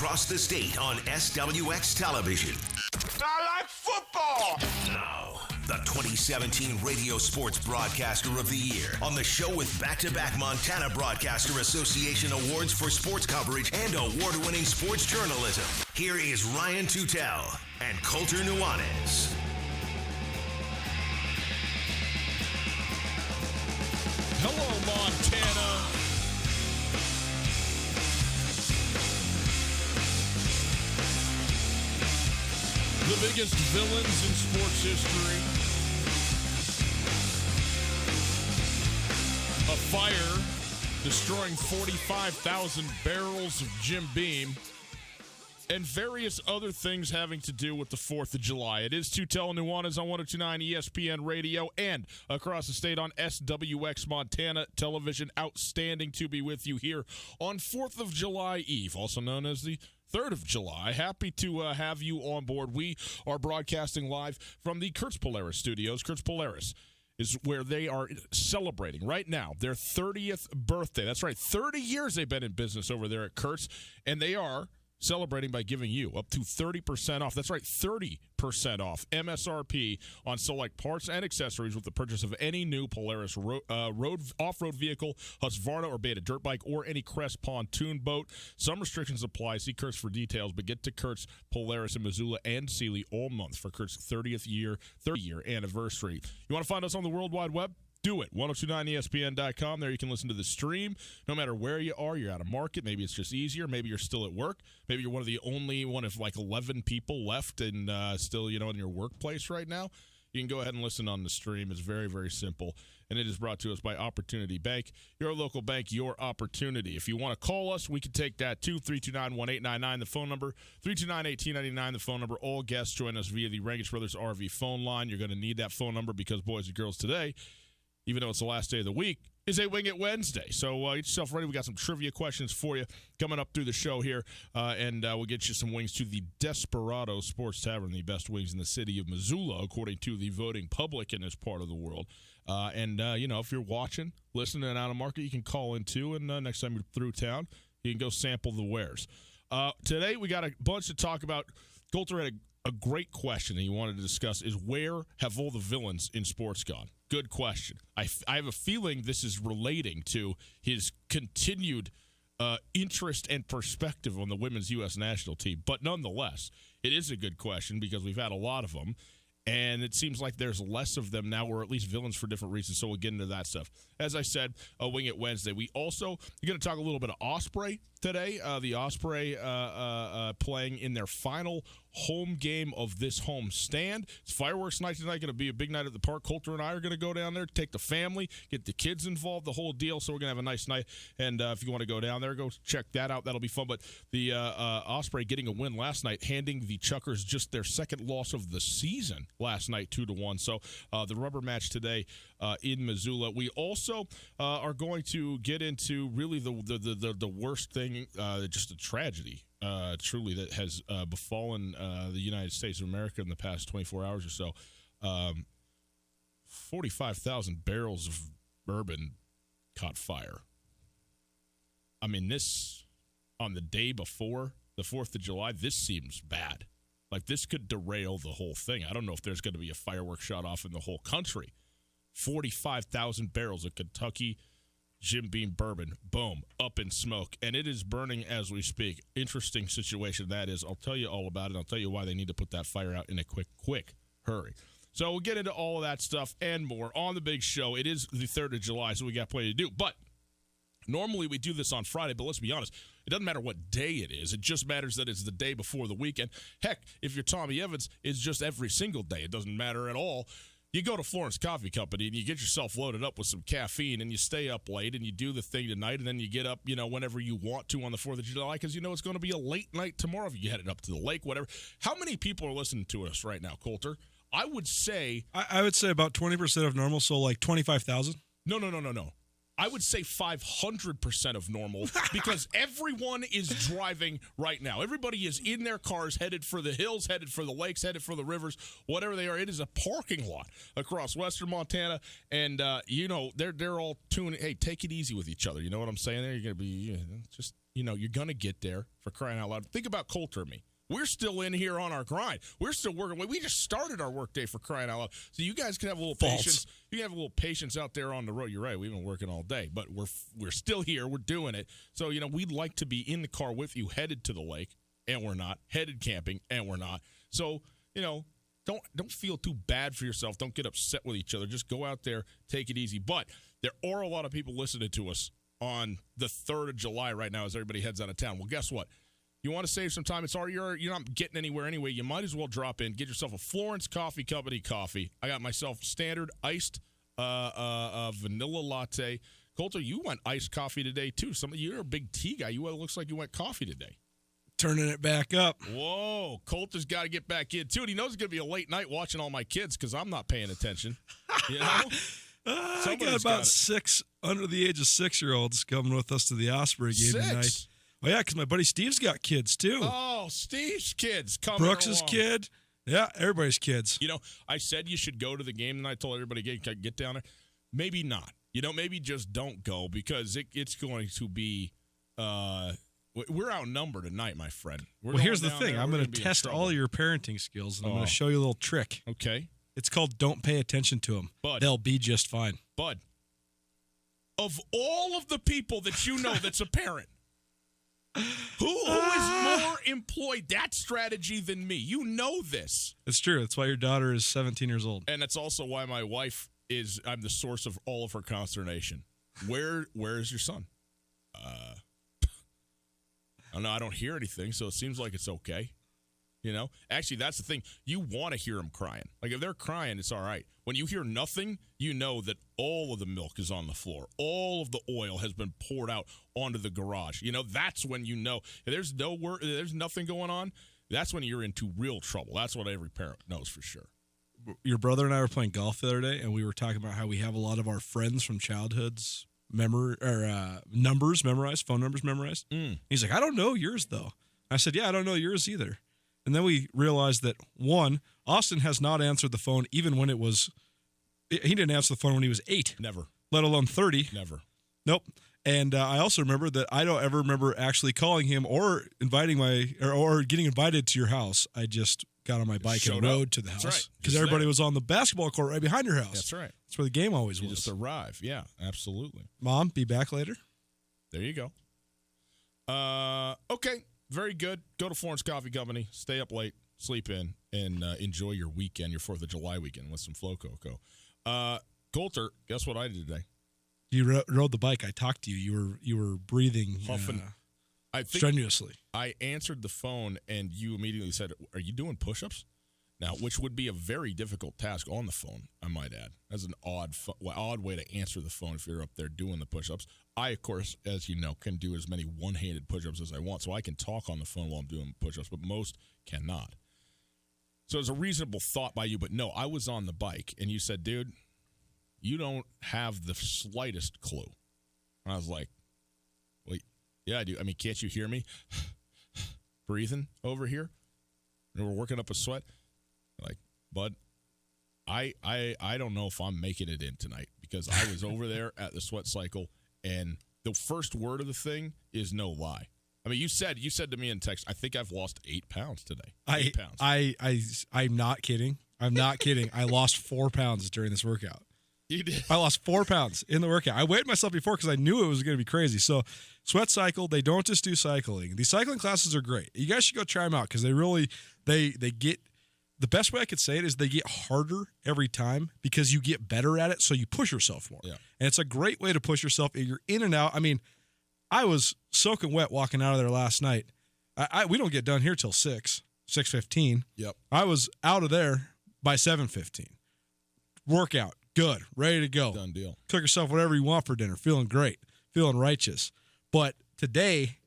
Across the state on SWX Television. I like football! Now, the 2017 Radio Sports Broadcaster of the Year on the show with back-to-back Montana Broadcaster Association awards for sports coverage and award-winning sports journalism. Here is Ryan Tutel and Colter Nuanez. Hello, Montana. The biggest villains in sports history. A fire destroying 45,000 barrels of Jim Beam and various other things having to do with the 4th of July. It is Tutel and Nuanez on 102.9 ESPN Radio and across the state on SWX Montana Television. Outstanding to be with you here on 4th of July Eve, also known as the 3rd of July. Happy to have you on board. We are broadcasting live from the Kurtz Polaris studios. Kurtz Polaris is where they are celebrating right now their 30th birthday. That's right, 30 years they've been in business over there at Kurtz, and they are celebrating by giving you up to 30% off. That's right, 30% off MSRP on select parts and accessories with the purchase of any new Polaris off-road vehicle, Husqvarna or Beta dirt bike, or any Crest pontoon boat. Some restrictions apply. See Kurtz for details, but get to Kurtz Polaris in Missoula and Sealy all month for Kurtz 30-year anniversary. You want to find us on the World Wide Web? Do it. 1029ESPN.com. There you can listen to the stream. No matter where you are, you're out of market. Maybe it's just easier. Maybe you're still at work. Maybe you're one of like 11 people left and still, in your workplace right now. You can go ahead and listen on the stream. It's very, very simple. And it is brought to us by Opportunity Bank. Your local bank, your opportunity. If you want to call us, we can take that too. 329-1899, the phone number. 329-1899, the phone number. All guests join us via the Rangitsch Brothers RV phone line. You're going to need that phone number because, boys and girls, today, even though it's the last day of the week, is a Wing It Wednesday. So get yourself ready. We got some trivia questions for you coming up through the show here, and we'll get you some wings to the Desperado Sports Tavern, the best wings in the city of Missoula, according to the voting public in this part of the world. If you're watching, listening, and out of market, you can call in too, and next time you're through town, you can go sample the wares. Today, we got a bunch to talk about. Colter had a great question that he wanted to discuss is where have all the villains in sports gone? Good question. I have a feeling this is relating to his continued interest and perspective on the women's U.S. national team. But nonetheless, it is a good question because we've had a lot of them. And it seems like there's less of them now, or at least villains for different reasons. So we'll get into that stuff. As I said, Wing It Wednesday. We also are going to talk a little bit of Osprey today. The Osprey playing in their final home game of this home stand. It's fireworks night tonight. Going to be a big night at the park. Colter and I are going to go down there, take the family, get the kids involved, the whole deal. So we're going to have a nice night. And if you want to go down there, go check that out. That'll be fun. But the Osprey getting a win last night, handing the Chuckers just their second loss of the season last night, 2-1. So the rubber match today in Missoula. We also are going to get into really the worst thing, just a tragedy, truly, that has befallen the United States of America in the past 24 hours or so. 45,000 barrels of bourbon caught fire. I mean, this, on the day before the 4th of July, this seems bad. Like, this could derail the whole thing. I don't know if there's going to be a fireworks shot off in the whole country. 45,000 barrels of Kentucky Jim Beam bourbon, boom, up in smoke. And it is burning as we speak. Interesting situation that is. I'll tell you all about it. I'll tell you why they need to put that fire out in a quick hurry. So we'll get into all of that stuff and more on the big show. It is the 3rd of July, so we got plenty to do. But normally we do this on Friday, but let's be honest. It doesn't matter what day it is. It just matters that it's the day before the weekend. Heck, if you're Tommy Evans, it's just every single day. It doesn't matter at all. You go to Florence Coffee Company and you get yourself loaded up with some caffeine and you stay up late and you do the thing tonight and then you get up, whenever you want to on the 4th of July because it's going to be a late night tomorrow if you headed up to the lake, whatever. How many people are listening to us right now, Colter? I would say about 20% of normal, so like 25,000. No. I would say 500% of normal because everyone is driving right now. Everybody is in their cars headed for the hills, headed for the lakes, headed for the rivers, whatever they are. It is a parking lot across western Montana, and, they're all tuning. Hey, take it easy with each other. You know what I'm saying there? You're going to be just you're going to get there, for crying out loud. Think about Coulter and me. We're still in here on our grind. We're still working. We just started our workday, for crying out loud. So you guys can have a little patience. You can have a little patience out there on the road. You're right. We've been working all day, but we're still here. We're doing it. So, we'd like to be in the car with you, headed to the lake, and we're not. Headed camping, and we're not. So, don't feel too bad for yourself. Don't get upset with each other. Just go out there, take it easy. But there are a lot of people listening to us on the 3rd of July right now as everybody heads out of town. Well, guess what? You want to save some time? You're not getting anywhere anyway. You might as well drop in. Get yourself a Florence Coffee Company coffee. I got myself standard iced vanilla latte. Coulter, you went iced coffee today, too. You're a big tea guy. It looks like you went coffee today. Turning it back up. Whoa. Coulter's got to get back in, too. And he knows it's going to be a late night watching all my kids because I'm not paying attention. I got about 6 under the age of 6-year-olds coming with us to the Osprey game tonight. Oh, yeah, because my buddy Steve's got kids, too. Oh, Steve's kids coming Brooks's along. kid. Yeah, everybody's kids. I said you should go to the game, and I told everybody, get down there. Maybe not. Maybe just don't go because it's going to be we're outnumbered tonight, my friend. Well, here's the thing. I'm going to test all your parenting skills, and I'm going to show you a little trick. Okay. It's called don't pay attention to them. Bud. They'll be just fine. Bud, of all of the people that you know that's a parent, who is more employed that strategy than me? You know this. It's true. That's why your daughter is 17 years old. And that's also why my wife I'm the source of all of her consternation. Where is your son? I don't hear anything, so it seems like it's okay. Actually, that's the thing. You want to hear them crying. Like, if they're crying, it's all right. When you hear nothing, you know that all of the milk is on the floor. All of the oil has been poured out onto the garage. That's when you know. If there's nothing going on, that's when you're into real trouble. That's what every parent knows for sure. Your brother and I were playing golf the other day, and we were talking about how we have a lot of our friends from childhood's numbers memorized, phone numbers memorized. He's like, I don't know yours, though. I said, yeah, I don't know yours either. And then we realized that, one, Austin has not answered the phone even when he didn't answer the phone when he was 8. Never. Let alone 30. Never. Nope. And I also remember that I don't ever remember actually calling him or inviting or getting invited to your house. I just got on my bike and rode to the house because everybody was on the basketball court right behind your house. That's right. That's where the game always was. You just arrive. Yeah, absolutely. Mom, be back later. There you go. Okay. Very good. Go to Florence Coffee Company. Stay up late. Sleep in. And enjoy your weekend, your 4th of July weekend with some Flow Cocoa. Coulter, guess what I did today? You rode the bike. I talked to you. You were breathing huffing strenuously. I answered the phone, and you immediately said, are you doing push-ups? Now, which would be a very difficult task on the phone, I might add. That's an odd way to answer the phone if you're up there doing the push-ups. I, of course, as you know, can do as many one-handed push-ups as I want, so I can talk on the phone while I'm doing push-ups, but most cannot. So it's a reasonable thought by you, but no, I was on the bike, and you said, dude, you don't have the slightest clue. And I was like, wait, yeah, I do. I mean, can't you hear me breathing over here? And we're working up a sweat. Like, bud, I don't know if I'm making it in tonight because I was over there at the sweat cycle, and the first word of the thing is no lie. I mean, you said to me in text, I think I've lost 8 pounds today. 8 pounds. I'm not kidding. I'm not kidding. I lost 4 pounds during this workout. You did? I lost 4 pounds in the workout. I weighed myself before because I knew it was going to be crazy. So, Sweat Cycle, they don't just do cycling. These cycling classes are great. You guys should go try them out because they get. The best way I could say it is they get harder every time because you get better at it, so you push yourself more. Yeah. And it's a great way to push yourself. You're in and out. I mean, I was soaking wet walking out of there last night. We don't get done here till 6:15. Yep. I was out of there by 7:15. Workout, good, ready to go. Done deal. Cook yourself whatever you want for dinner. Feeling great, feeling righteous. But today,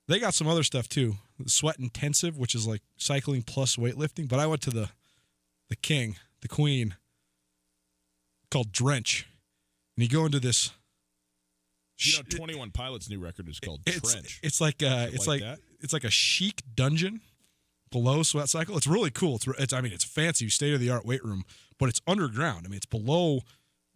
they got some other stuff too. Sweat Intensive, which is like cycling plus weightlifting. But I went to the king, the queen, called Drench. And you go into this. 21 Pilots' new record is called Trench. It's like a chic dungeon below Sweat Cycle. It's really cool. It's fancy, state of the art weight room, but it's underground. I mean, it's below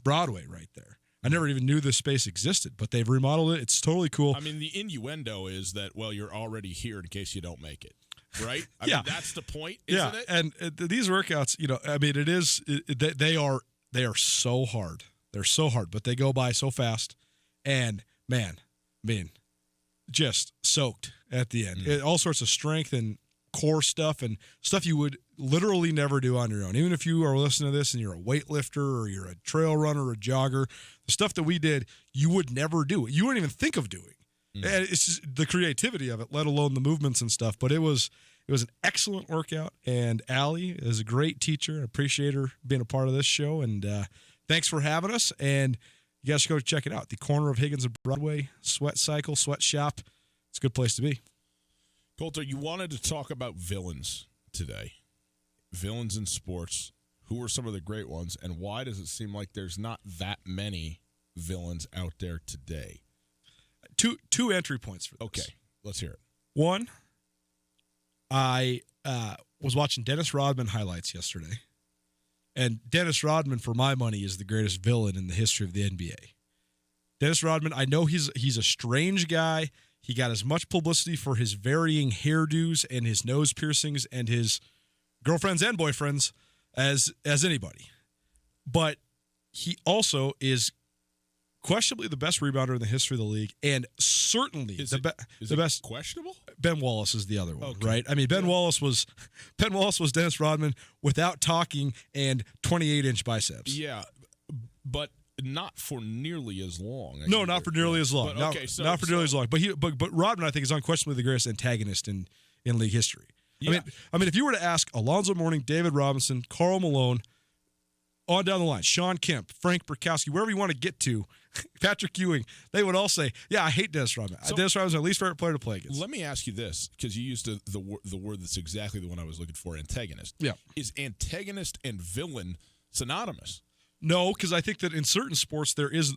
Broadway right there. I never even knew this space existed, but they've remodeled it. It's totally cool. I mean, the innuendo is that, well, you're already here in case you don't make it, right? I Yeah. mean, that's the point, isn't it? And these workouts, I mean, they are so hard. They're so hard, but they go by so fast. And man, just soaked at the end. All sorts of strength and core stuff and stuff you would literally never do on your own. Even if you are listening to this and you're a weightlifter or you're a trail runner or a jogger, the stuff that we did, you would never do. You wouldn't even think of doing. And it's just the creativity of it, let alone the movements and stuff. But it was an excellent workout. And Allie is a great teacher. I appreciate her being a part of this show. And thanks for having us. And you guys should go check it out. The corner of Higgins and Broadway, Sweat Cycle, Sweat Shop. It's a good place to be. Coulter, you wanted to talk about villains today. Villains in sports. Who are some of the great ones, and why does it seem like there's not that many villains out there today? Two entry points for this. Okay, let's hear it. One, I was watching Dennis Rodman highlights yesterday, and Dennis Rodman, for my money, is the greatest villain in the history of the NBA. Dennis Rodman, I know he's a strange guy. He got as much publicity for his varying hairdos and his nose piercings and his girlfriends and boyfriends as anybody. But he also is questionably the best rebounder in the history of the league, and certainly the best. Questionable? Ben Wallace is the other one, Okay. right? I mean, Ben Wallace was Dennis Rodman without talking and 28-inch biceps. Yeah, but not for nearly as long. No, not for nearly as long. But, Not for nearly as long. But Rodman, I think, is unquestionably the greatest antagonist in league history. Yeah. I mean, if you were to ask Alonzo Mourning, David Robinson, Karl Malone, on down the line, Sean Kemp, Frank Burkowski, wherever you want to get to, Patrick Ewing, they would all say, yeah, I hate Dennis Rodman. Dennis Rodman's my least favorite player to play against. Let me ask you this, because you used the word that's exactly the one I was looking for, antagonist. Yeah. Is antagonist and villain synonymous? No, because I think that in certain sports there is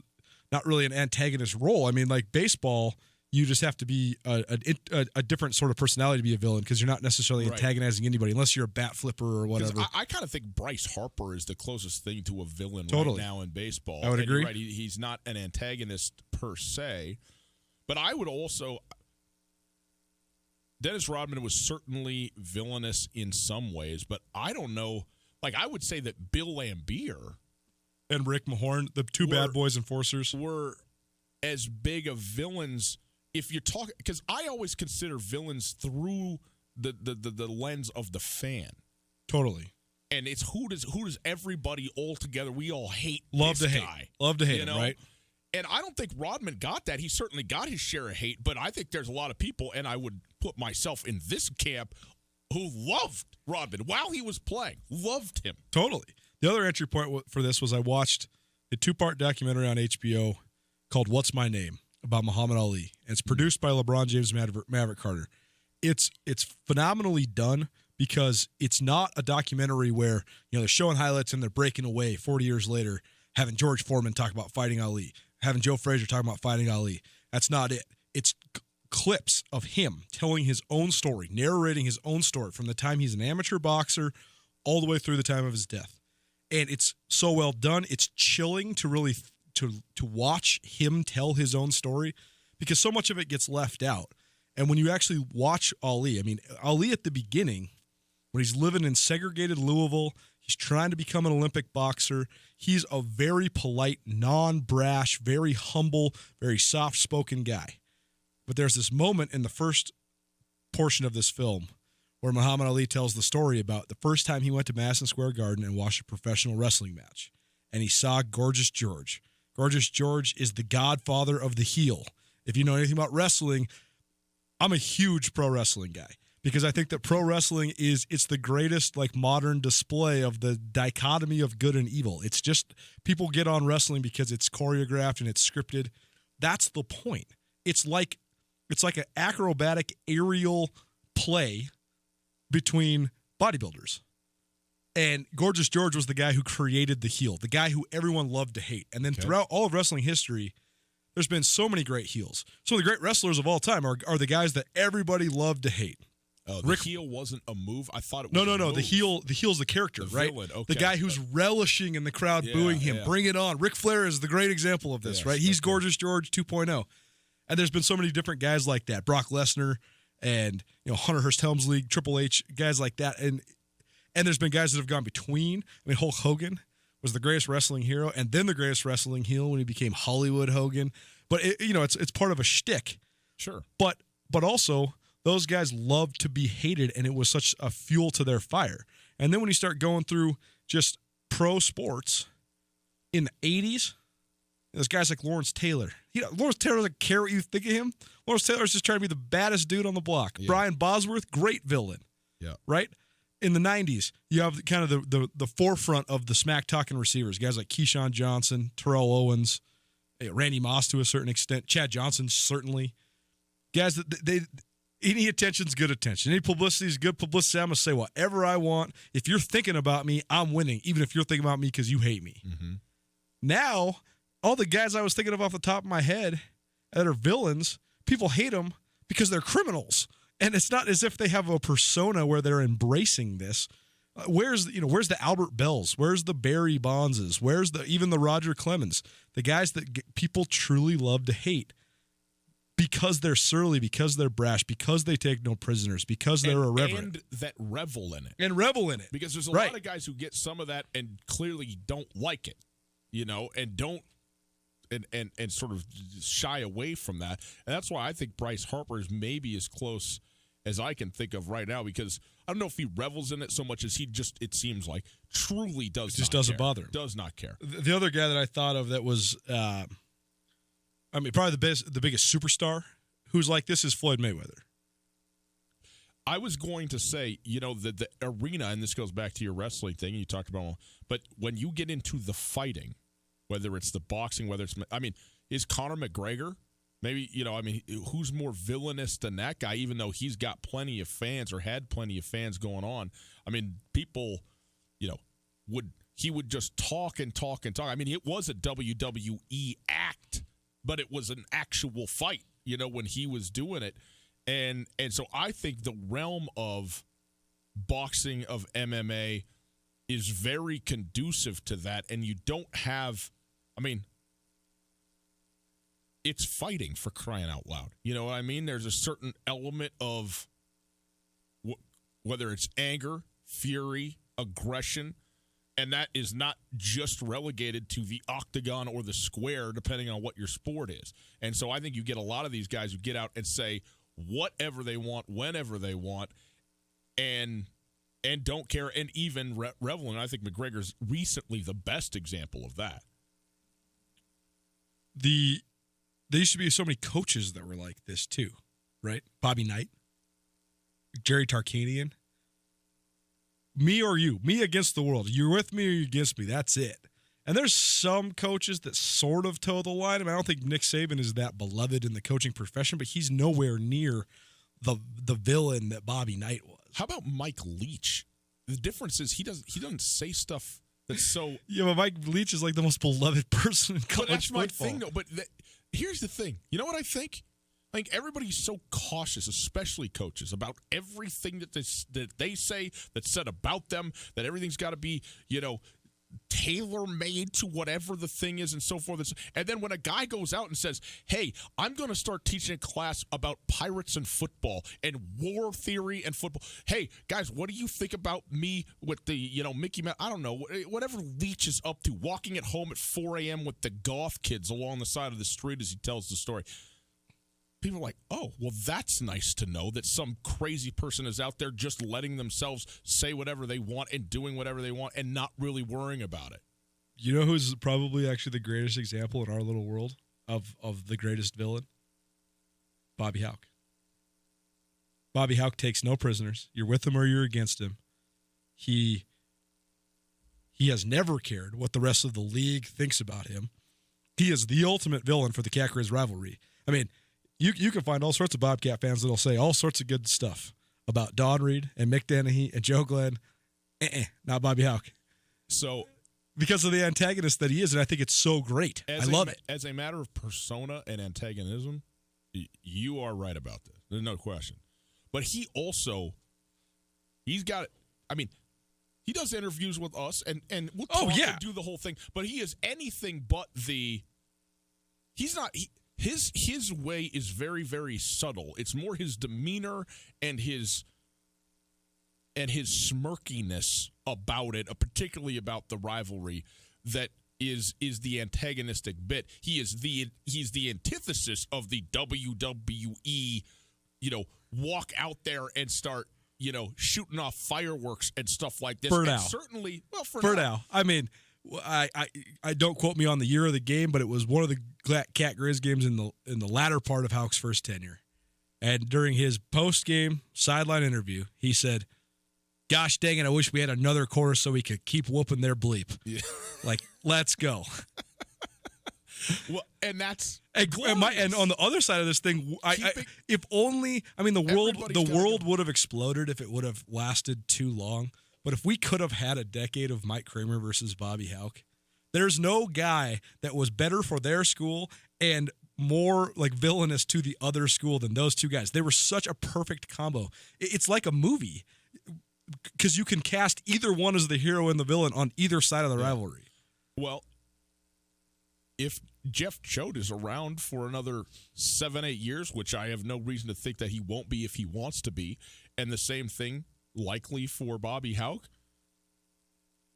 not really an antagonist role. I mean, like baseball, you just have to be a different sort of personality to be a villain because you're not necessarily antagonizing anybody unless you're a bat flipper or whatever. I kind of think Bryce Harper is the closest thing to a villain right now in baseball. I would agree. Right, he's not an antagonist per se, but I would also. Dennis Rodman was certainly villainous in some ways, but I don't know. Like I would say that Bill Laimbeer and Rick Mahorn, the two bad boys enforcers, were as big of villains. If you're talking, because I always consider villains through the lens of the fan. Totally. And it's who does everybody all together? We all hate love this to guy. hate, love to hate him, right? And I don't think Rodman got that. He certainly got his share of hate, but I think there's a lot of people, and I would put myself in this camp, who loved Rodman while he was playing, loved him. Totally. The other entry point for this was I watched a 2-part documentary on HBO called "What's My Name" about Muhammad Ali, and it's produced by LeBron James, Maverick Carter. It's phenomenally done because it's not a documentary where they're showing highlights and they're breaking away 40 years later, having George Foreman talk about fighting Ali, having Joe Frazier talk about fighting Ali. That's not it. It's clips of him telling his own story, narrating his own story from the time he's an amateur boxer all the way through the time of his death. And it's so well done. It's chilling to really to watch him tell his own story because so much of it gets left out. And when you actually watch Ali, I mean, Ali at the beginning, when he's living in segregated Louisville, he's trying to become an Olympic boxer. He's a very polite, non-brash, very humble, very soft-spoken guy. But there's this moment in the first portion of this film where Muhammad Ali tells the story about the first time he went to Madison Square Garden and watched a professional wrestling match. And he saw Gorgeous George. Gorgeous George is the godfather of the heel. If you know anything about wrestling, I'm a huge pro wrestling guy because I think that pro wrestling it's the greatest like modern display of the dichotomy of good and evil. It's just people get on wrestling because it's choreographed and it's scripted. That's the point. It's like an acrobatic aerial play between bodybuilders. And Gorgeous George was the guy who created the heel, the guy who everyone loved to hate. And then throughout all of wrestling history, there's been so many great heels. Some of the great wrestlers of all time are the guys that everybody loved to hate. Oh, the heel wasn't a move? I thought it was No. a move. The heel's the character, The right? villain, okay. The guy who's relishing in the crowd booing him. Yeah. Bring it on. Ric Flair is the great example of this, Yes, right? He's okay. Gorgeous George 2.0. And there's been so many different guys like that. Brock Lesnar and Hunter Hearst Helmsley, Triple H, guys like that. And there's been guys that have gone between. I mean, Hulk Hogan was the greatest wrestling hero and then the greatest wrestling heel when he became Hollywood Hogan. But it's part of a shtick. Sure. But also those guys love to be hated, and it was such a fuel to their fire. And then when you start going through just pro sports in the 80s, there's guys like Lawrence Taylor. Lawrence Taylor doesn't care what you think of him. Lawrence Taylor's just trying to be the baddest dude on the block. Yeah. Brian Bosworth, great villain. Yeah. Right? In the 90s, you have kind of the forefront of the smack-talking receivers, guys like Keyshawn Johnson, Terrell Owens, Randy Moss to a certain extent, Chad Johnson certainly. Guys that any attention's good attention. Any publicity is good publicity. I'm going to say whatever I want. If you're thinking about me, I'm winning, even if you're thinking about me because you hate me. Mm-hmm. Now, all the guys I was thinking of off the top of my head that are villains, people hate them because they're criminals. And it's not as if they have a persona where they're embracing this. Where's the Albert Bells? Where's the Barry Bondses? Where's even the Roger Clemens? The guys that people truly love to hate. Because they're surly, because they're brash, because they take no prisoners, because they're irreverent. And that revel in it. Because there's a Right. lot of guys who get some of that and clearly don't like it, and don't and sort of shy away from that. And that's why I think Bryce Harper is maybe as close as I can think of right now, because I don't know if he revels in it so much as he just, it seems like, truly does It just not doesn't care. bother him. Does not care. The other guy that I thought of that was, probably the biggest superstar who's like this is Floyd Mayweather. I was going to say, the arena, and this goes back to your wrestling thing, and you talked about, but when you get into the fighting, whether it's the boxing, is Conor McGregor, maybe, who's more villainous than that guy, even though he's got plenty of fans or had plenty of fans going on? People, he would just talk and talk and talk. It was a WWE act, but it was an actual fight, when he was doing it. And so I think the realm of boxing, of MMA, is very conducive to that. And you don't have, it's fighting, for crying out loud. You know what I mean? There's a certain element of whether it's anger, fury, aggression, and that is not just relegated to the octagon or the square, depending on what your sport is. And so I think you get a lot of these guys who get out and say whatever they want, whenever they want, and don't care, and even revel. And I think McGregor's recently the best example of that. There used to be so many coaches that were like this too, right? Bobby Knight, Jerry Tarkanian. Me or you, me against the world. You're with me or you're against me. That's it. And there's some coaches that sort of toe the line. I don't think Nick Saban is that beloved in the coaching profession, but he's nowhere near the villain that Bobby Knight was. How about Mike Leach? The difference is he doesn't say stuff that's so. Yeah, but Mike Leach is like the most beloved person in college But that's football. my thing, though. But here's the thing. You know what I think? I think everybody's so cautious, especially coaches, about everything that they say that's said about them, that everything's got to be, tailor-made to whatever the thing is and so forth. And then when a guy goes out and says, hey, I'm going to start teaching a class about pirates and football and war theory and football. Hey, guys, what do you think about me with the, Mickey Mouse? I don't know. Whatever Leach is up to, walking at home at 4 a.m. with the goth kids along the side of the street as he tells the story. People are like, oh, well, that's nice to know that some crazy person is out there just letting themselves say whatever they want and doing whatever they want and not really worrying about it. You know who's probably actually the greatest example in our little world of the greatest villain? Bobby Houck. Bobby Houck takes no prisoners. You're with him or you're against him. He has never cared what the rest of the league thinks about him. He is the ultimate villain for the Cat-Grizz rivalry. You can find all sorts of Bobcat fans that'll say all sorts of good stuff about Don Reed and Mick Dennehy and Joe Glenn. Not Bobby Houck. So, because of the antagonist that he is, and I think it's so great. I love it. As a matter of persona and antagonism, you are right about this. There's no question. But he also He's got it. I mean, he does interviews with us, and we'll Oh, talk yeah. and do the whole thing. But he is anything but the. He's not. His way is very, very subtle. It's more his demeanor and his smirkiness about it, particularly about the rivalry, that is the antagonistic bit. He's the antithesis of the WWE, walk out there and start, shooting off fireworks and stuff like this. For And now. certainly, well, For now. I mean, I don't quote me on the year of the game, but it was one of the Cat Grizz games in the latter part of Houck's first tenure. And during his post-game sideline interview, he said, "Gosh dang it, I wish we had another quarter so we could keep whooping their bleep." Yeah. Like, let's go. Well, and that's And on the other side of this thing, if only, I mean, the world would have exploded if it would have lasted too long. But if we could have had a decade of Mike Kramer versus Bobby Houck, there's no guy that was better for their school and more like villainous to the other school than those two guys. They were such a perfect combo. It's like a movie because you can cast either one as the hero and the villain on either side of the rivalry. Well, if Jeff Choate is around for another 7-8 years, which I have no reason to think that he won't be if he wants to be, and the same thing likely for Bobby Houck,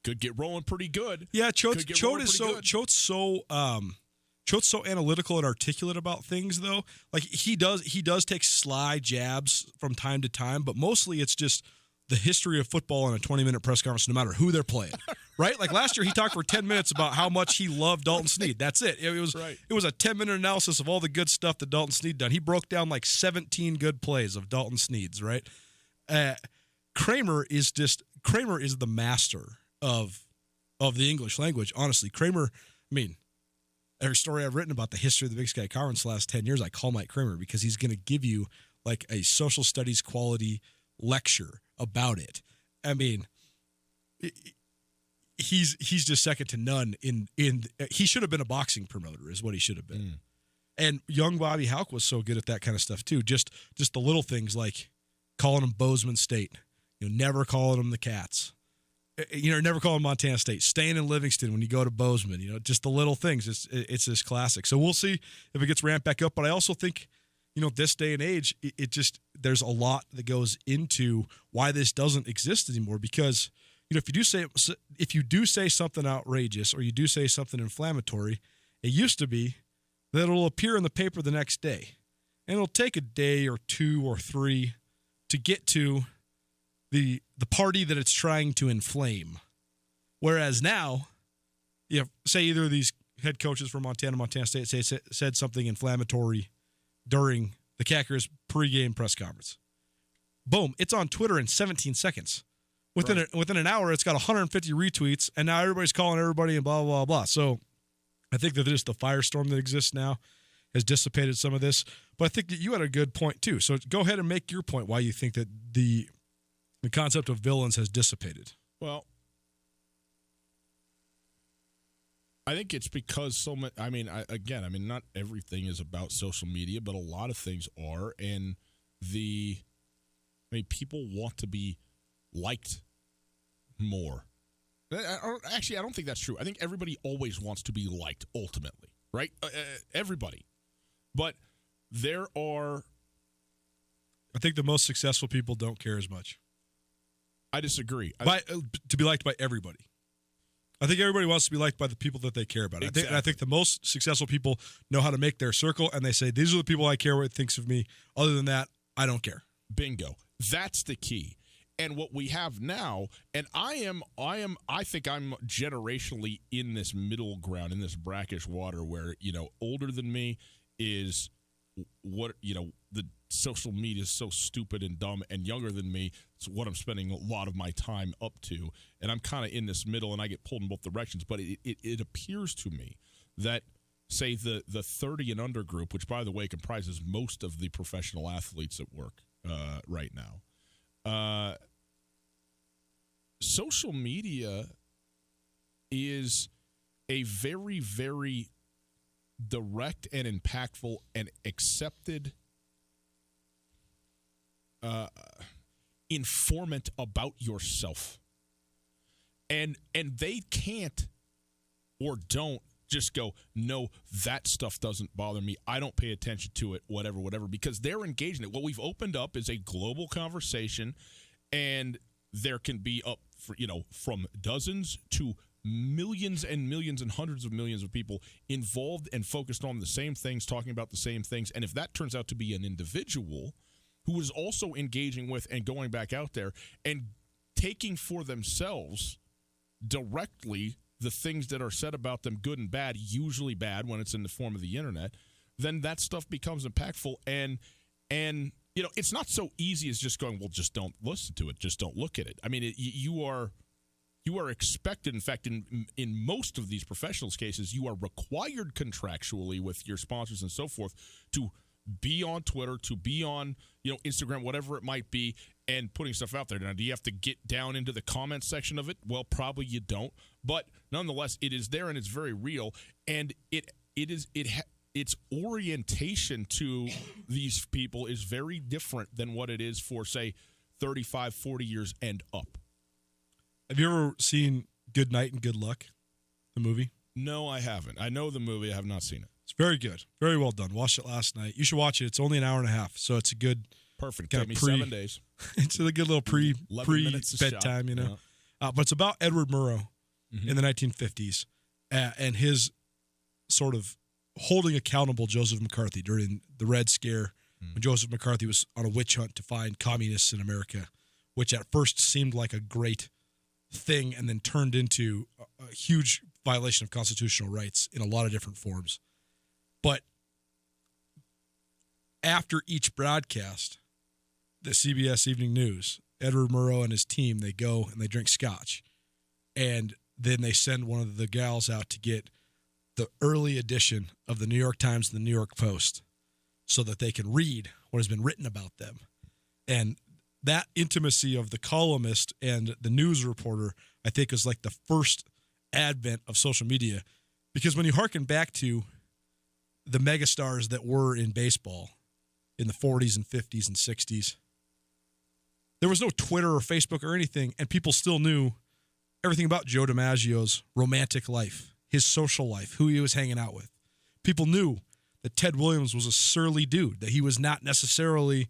could get rolling pretty good. Yeah, Choate's so analytical and articulate about things, though. Like he does take sly jabs from time to time, but mostly it's just the history of football in a 20-minute press conference, no matter who they're playing. Right? Like last year, he talked for 10 minutes about how much he loved Dalton Snead. That's it. It was a 10-minute analysis of all the good stuff that Dalton Snead done. He broke down like 17 good plays of Dalton Snead's. Right? Kramer is the master of the English language. Honestly, Kramer. I mean, every story I've written about the history of the Big Sky Conference the last 10 years, I call Mike Kramer because he's going to give you like a social studies quality lecture about it. I mean, he's just second to none in he should have been a boxing promoter is what he should have been. And young Bobby Houck was so good at that kind of stuff too. Just the little things like calling him Bozeman State, never calling them the Cats. Never calling Montana State, staying in Livingston when you go to Bozeman, just the little things. It's this classic. So we'll see if it gets ramped back up. But I also think, this day and age, there's a lot that goes into why this doesn't exist anymore. Because, if you do say something outrageous or you do say something inflammatory, it used to be that it'll appear in the paper the next day. And it'll take a day or two or three to get to the party that it's trying to inflame. Whereas now, say either of these head coaches from Montana State said something inflammatory during the Cat-Grizz pregame press conference. Boom, it's on Twitter in 17 seconds. Within an hour, it's got 150 retweets, and now everybody's calling everybody and blah, blah, blah. So I think that just the firestorm that exists now has dissipated some of this. But I think that you had a good point, too. So go ahead and make your point why you think that the concept of villains has dissipated. Well, I think it's because so much. I mean, not everything is about social media, but a lot of things are. And people want to be liked more. Actually, I don't think that's true. I think everybody always wants to be liked ultimately, right? Everybody. But there are. I think the most successful people don't care as much. I disagree. To be liked by everybody. I think everybody wants to be liked by the people that they care about. Exactly. I think the most successful people know how to make their circle, and they say, these are the people I care what thinks of me. Other than that, I don't care. Bingo. That's the key. And what we have now, and I think I'm generationally in this middle ground, in this brackish water where, older than me is what, the social media is so stupid and dumb, and younger than me, it's what I'm spending a lot of my time up to. And I'm kind of in this middle, and I get pulled in both directions. But it appears to me that, say, the 30 and under group, which, by the way, comprises most of the professional athletes at work right now, social media is a very, very direct and impactful and accepted informant about yourself. And they can't or don't just go, no, that stuff doesn't bother me. I don't pay attention to it, whatever, because they're engaged in it. What we've opened up is a global conversation, and there can be up for, from dozens to millions and millions and hundreds of millions of people involved and focused on the same things, talking about the same things. And if that turns out to be an individual who is also engaging with and going back out there and taking for themselves directly the things that are said about them, good and bad, usually bad when it's in the form of the internet, then that stuff becomes impactful. And it's not so easy as just going, well, just don't listen to it, just don't look at it. I mean, you are expected, in fact, in most of these professionals' cases, you are required contractually with your sponsors and so forth to be on Twitter, to be on Instagram, whatever it might be, and putting stuff out there. Now, do you have to get down into the comment section of it? Well, probably you don't. But nonetheless, it is there and it's very real. And its orientation to these people is very different than what it is for, say, 35, 40 years and up. Have you ever seen Good Night and Good Luck, the movie? No, I haven't. I know the movie. I have not seen it. It's very good. Very well done. Watched it last night. You should watch it. It's only an hour and a half, so it's a good... Perfect. Take me 7 days. It's a good little pre-bedtime, Yeah. But it's about Edward Murrow in the 1950s and his sort of holding accountable Joseph McCarthy during the Red Scare when Joseph McCarthy was on a witch hunt to find communists in America, which at first seemed like a great thing and then turned into a huge violation of constitutional rights in a lot of different forms. But after each broadcast, the CBS Evening News, Edward Murrow and his team, they go and they drink scotch. And then they send one of the gals out to get the early edition of the New York Times and the New York Post so that they can read what has been written about them. And that intimacy of the columnist and the news reporter, I think, is like the first advent of social media. Because when you hearken back to the megastars that were in baseball in the 40s and 50s and 60s, there was no Twitter or Facebook or anything, and people still knew everything about Joe DiMaggio's romantic life, his social life, who he was hanging out with. People knew that Ted Williams was a surly dude, that he was not necessarily,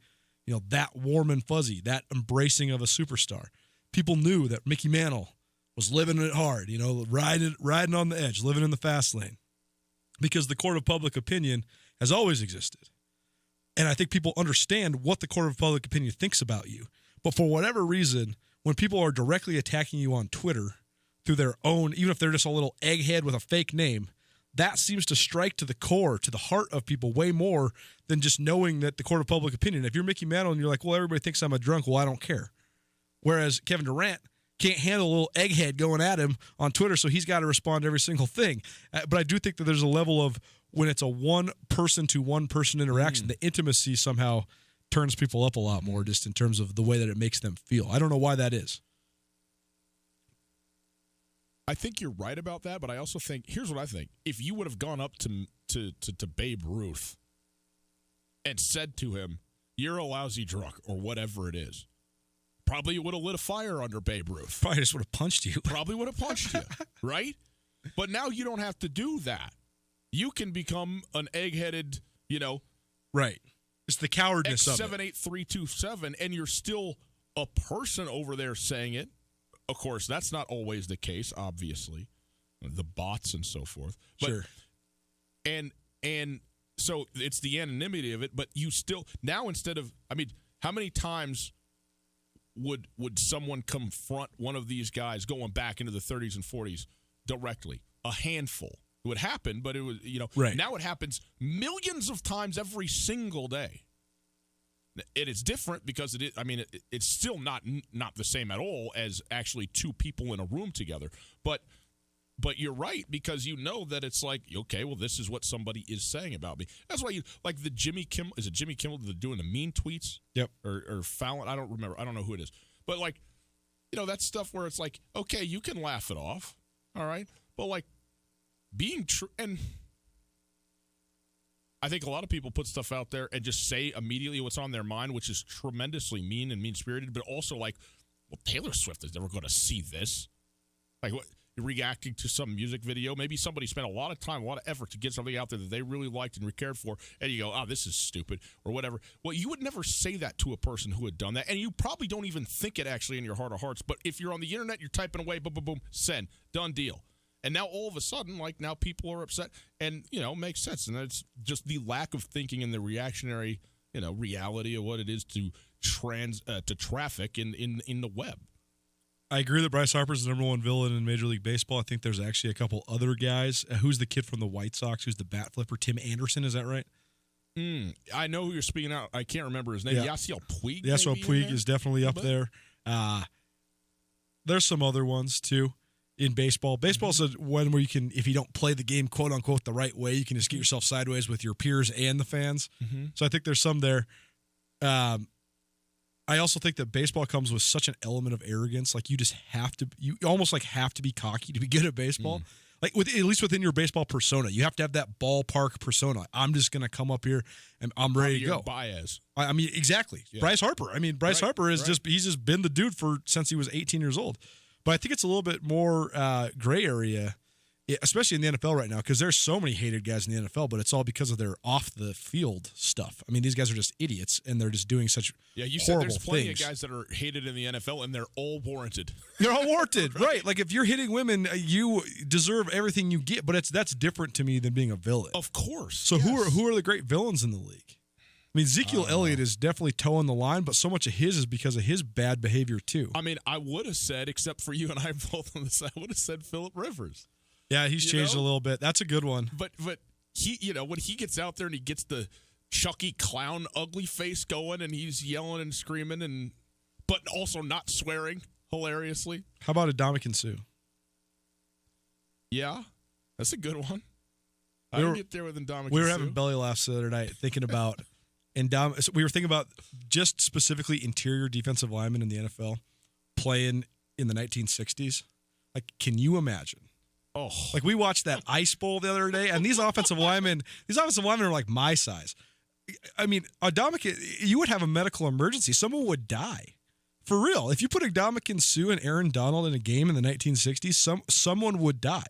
that warm and fuzzy, that embracing of a superstar. People knew that Mickey Mantle was living it hard, riding on the edge, living in the fast lane, because the court of public opinion has always existed. And I think people understand what the court of public opinion thinks about you. But for whatever reason, when people are directly attacking you on Twitter through their own, even if they're just a little egghead with a fake name, that seems to strike to the core, to the heart of people way more than just knowing that the court of public opinion. If you're Mickey Mantle and you're like, well, everybody thinks I'm a drunk, well, I don't care. Whereas Kevin Durant can't handle a little egghead going at him on Twitter, so he's got to respond to every single thing. But I do think that there's a level of when it's a one-person-to-one-person interaction, the intimacy somehow turns people up a lot more just in terms of the way that it makes them feel. I don't know why that is. I think you're right about that, but I also think, here's what I think. If you would have gone up to Babe Ruth and said to him, you're a lousy drunk, or whatever it is, probably would have lit a fire under Babe Ruth. Probably just would have punched you. Probably would have punched you, right? But now you don't have to do that. You can become an egg-headed, Right. It's the cowardness of it. 78327, and you're still a person over there saying it. Of course, that's not always the case, obviously. The bots and so forth. But, sure. And so it's the anonymity of it, but you still, now instead of, how many times would someone confront one of these guys going back into the 30s and 40s directly? A handful. It would happen, but it was, right. Now it happens millions of times every single day. It is different because it is, it's still not the same at all as actually two people in a room together. But you're right, because that it's like, okay, well, this is what somebody is saying about me. That's why you like the Jimmy Kimmel. Is it Jimmy Kimmel doing the mean tweets? Yep. Or Fallon? I don't remember. I don't know who it is. But that stuff where it's like, okay, you can laugh it off, all right, but being true, and I think a lot of people put stuff out there and just say immediately what's on their mind, which is tremendously mean and mean-spirited, but also like, well, Taylor Swift is never going to see this. Like, what? You're reacting to some music video. Maybe somebody spent a lot of time, a lot of effort to get something out there that they really liked and cared for, and you go, oh, this is stupid, or whatever. Well, you would never say that to a person who had done that, and you probably don't even think it actually in your heart of hearts, but if you're on the internet, you're typing away, boom, boom, boom, send, done deal. And now all of a sudden, like, now people are upset, and, makes sense. And it's just the lack of thinking and the reactionary, reality of what it is to traffic in the web. I agree that Bryce Harper's the number one villain in Major League Baseball. I think there's actually a couple other guys. Who's the kid from the White Sox? Who's the bat flipper? Tim Anderson, is that right? I know who you're speaking out. I can't remember his name. Yeah. Yasiel Puig? Yasiel Puig is definitely up there. There's some other ones, too. In baseball. Baseball's one where you can, if you don't play the game, quote unquote, the right way, you can just get yourself sideways with your peers and the fans. Mm-hmm. So I think there's some there. I also think that baseball comes with such an element of arrogance. Like you almost like have to be cocky to be good at baseball. Like at least within your baseball persona, you have to have that ballpark persona. I'm just going to come up here and I'm ready to go. Baez. I mean, exactly. Yeah. Bryce Harper. I mean, Bryce Harper is he's just been the dude since he was 18 years old. But I think it's a little bit more gray area, especially in the NFL right now, because there's so many hated guys in the NFL, but it's all because of their off-the-field stuff. I mean, these guys are just idiots, and they're just doing such you horrible said there's plenty things. Of guys that are hated in the NFL, and they're all warranted. They're all warranted, right? Like, if you're hitting women, you deserve everything you get, but that's different to me than being a villain. Of course. So yes. who are the great villains in the league? I mean, Ezekiel Elliott is definitely toeing the line, but so much of his is because of his bad behavior, too. I mean, I would have said, except for you and I both on the side, I would have said Phillip Rivers. Yeah, he's changed a little bit. That's a good one. But he, when he gets out there and he gets the Chucky clown ugly face going and he's yelling and screaming but also not swearing hilariously. How about Ndamukong Suh? Yeah, that's a good one. I didn't get there with Ndamukong Suh. We were having belly laughs the other night thinking about we were thinking about just specifically interior defensive linemen in the NFL playing in the 1960s. Like, can you imagine? Oh, like we watched that Ice Bowl the other day, and these offensive linemen are like my size. I mean, Ndamukong, you would have a medical emergency. Someone would die. For real. If you put Ndamukong Suh and Aaron Donald in a game in the 1960s, someone would die.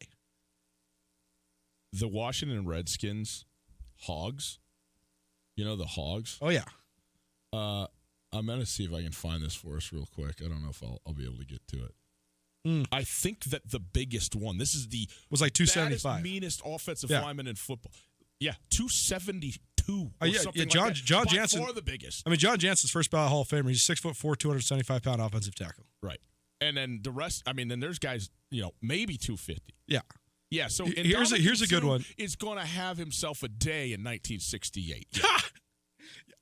The Washington Redskins, Hogs. You know the Hogs? Oh, yeah. I'm going to see if I can find this for us real quick. I don't know if I'll be able to get to it. I think that the biggest one, this is the was like 275. meanest offensive lineman in football. Yeah, 272. John Jansen. By the biggest. I mean, John Jansen's first ballot Hall of Famer. He's 6'4", 275-pound offensive tackle. Right. And then the rest, I mean, then there's guys, maybe 250. Yeah. Yeah, so here's a good one. Is going to have himself a day in 1968. Yeah.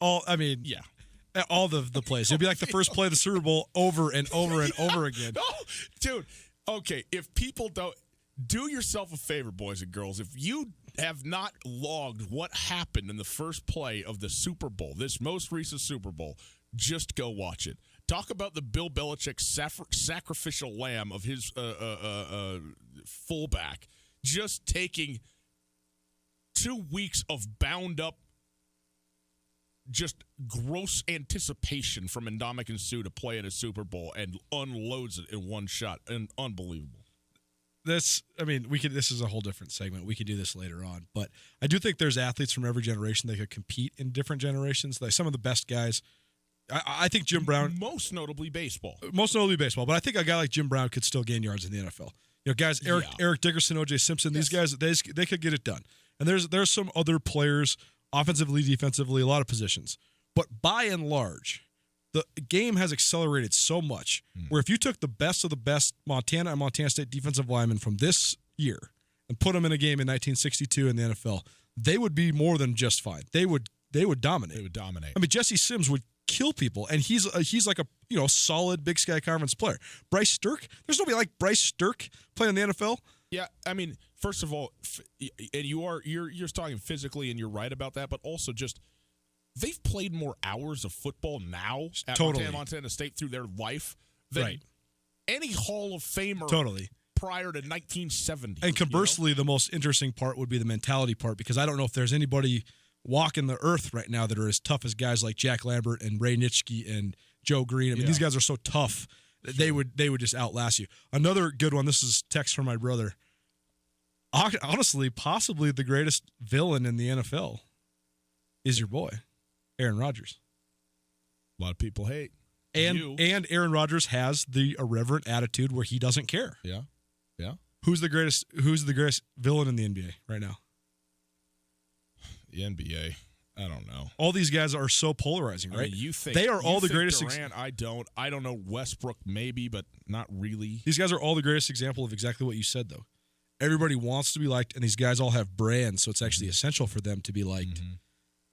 All the plays. It'd be like the first play of the Super Bowl over and over and over again. No, dude. Okay, if people don't do yourself a favor, boys and girls, if you have not logged what happened in the first play of the Super Bowl, this most recent Super Bowl, just go watch it. Talk about the Bill Belichick sacrificial lamb of his fullback, just taking 2 weeks of bound up, just gross anticipation from Ndamukong Suh to play in a Super Bowl and unloads it in one shot. And unbelievable. This is a whole different segment. We could do this later on. But I do think there's athletes from every generation that could compete in different generations. Like some of the best guys. I think Jim Brown. Most notably baseball. But I think a guy like Jim Brown could still gain yards in the NFL. Guys, Eric Dickerson, O.J. Simpson, these guys, they could get it done. And there's some other players, offensively, defensively, a lot of positions. But by and large, the game has accelerated so much where if you took the best of the best Montana and Montana State defensive linemen from this year and put them in a game in 1962 in the NFL, they would be more than just fine. They would dominate. They would dominate. I mean, Jesse Sims would kill people, and he's like a solid Big Sky Conference player. Bryce Sterk, there's nobody like Bryce Sterk playing in the NFL. Yeah, I mean, first of all, and you're talking physically, and you're right about that, but also just they've played more hours of football now at Montana State through their life than any Hall of Famer prior to 1970. And conversely, the most interesting part would be the mentality part, because I don't know if there's anybody walking the earth right now that are as tough as guys like Jack Lambert and Ray Nitschke and Joe Green. I mean, these guys are so tough that they would just outlast you. Another good one. This is text from my brother. Honestly, possibly the greatest villain in the NFL is your boy, Aaron Rodgers. A lot of people hate. And Aaron Rodgers has the irreverent attitude where he doesn't care. Yeah. Who's the greatest villain in the NBA right now? The NBA. I don't know. All these guys are so polarizing, right? I mean, you think they are all the greatest. Durant, I don't know Westbrook maybe, but not really. These guys are all the greatest example of exactly what you said, though. Everybody wants to be liked, and these guys all have brands, so it's actually essential for them to be liked.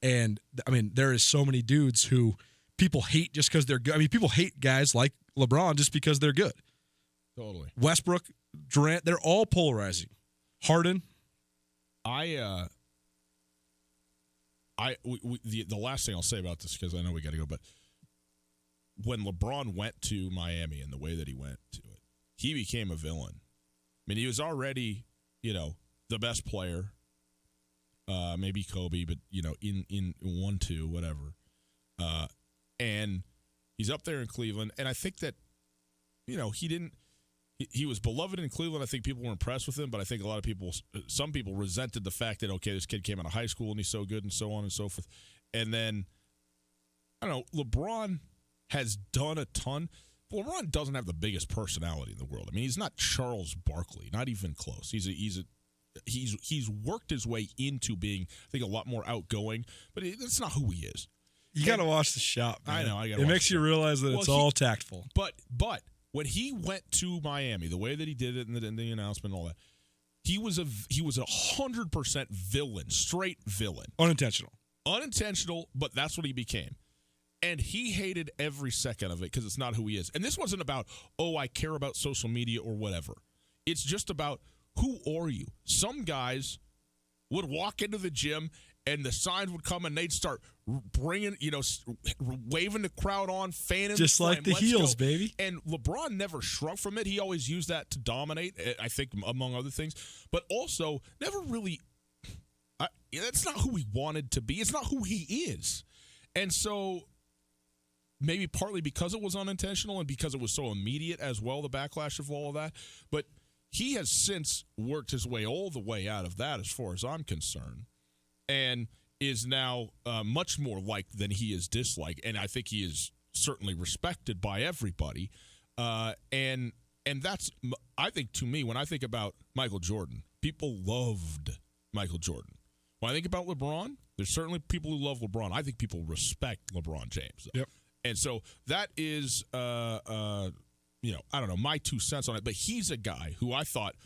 And I mean, there is so many dudes who people hate just because they're good. I mean, people hate guys like LeBron just because they're good. Totally. Westbrook, Durant, they're all polarizing. Harden. The last thing I'll say about this, because I know we got to go, but when LeBron went to Miami and the way that he went to it, he became a villain. I mean, he was already, the best player, maybe Kobe, but, in 1-2, whatever. And he's up there in Cleveland, and I think that, he was beloved in Cleveland. I think people were impressed with him, but I think some people resented the fact that, okay, this kid came out of high school and he's so good and so on and so forth. And then, I don't know, LeBron has done a ton. LeBron doesn't have the biggest personality in the world. I mean, he's not Charles Barkley, not even close. He's worked his way into being, I think, a lot more outgoing, but that's not who he is. You got to watch The Shop, man. I know. It makes you realize that it's all tactful. But when he went to Miami, the way that he did it in the announcement and all that, he was 100% villain, straight villain. Unintentional, but that's what he became. And he hated every second of it because it's not who he is. And this wasn't about, I care about social media or whatever. It's just about, who are you? Some guys would walk into the gym and the signs would come and they'd start bringing, waving the crowd on, fanning. Just like the heels, baby. And LeBron never shrunk from it. He always used that to dominate, I think, among other things. But also, never really, that's not who he wanted to be. It's not who he is. And so, maybe partly because it was unintentional and because it was so immediate as well, the backlash of all of that. But he has since worked his way all the way out of that as far as I'm concerned, and is now much more liked than he is disliked. And I think he is certainly respected by everybody. And that's, I think, to me, when I think about Michael Jordan, people loved Michael Jordan. When I think about LeBron, there's certainly people who love LeBron. I think people respect LeBron James. Yep. And so that is, I don't know, my 2 cents on it. But he's a guy who I thought,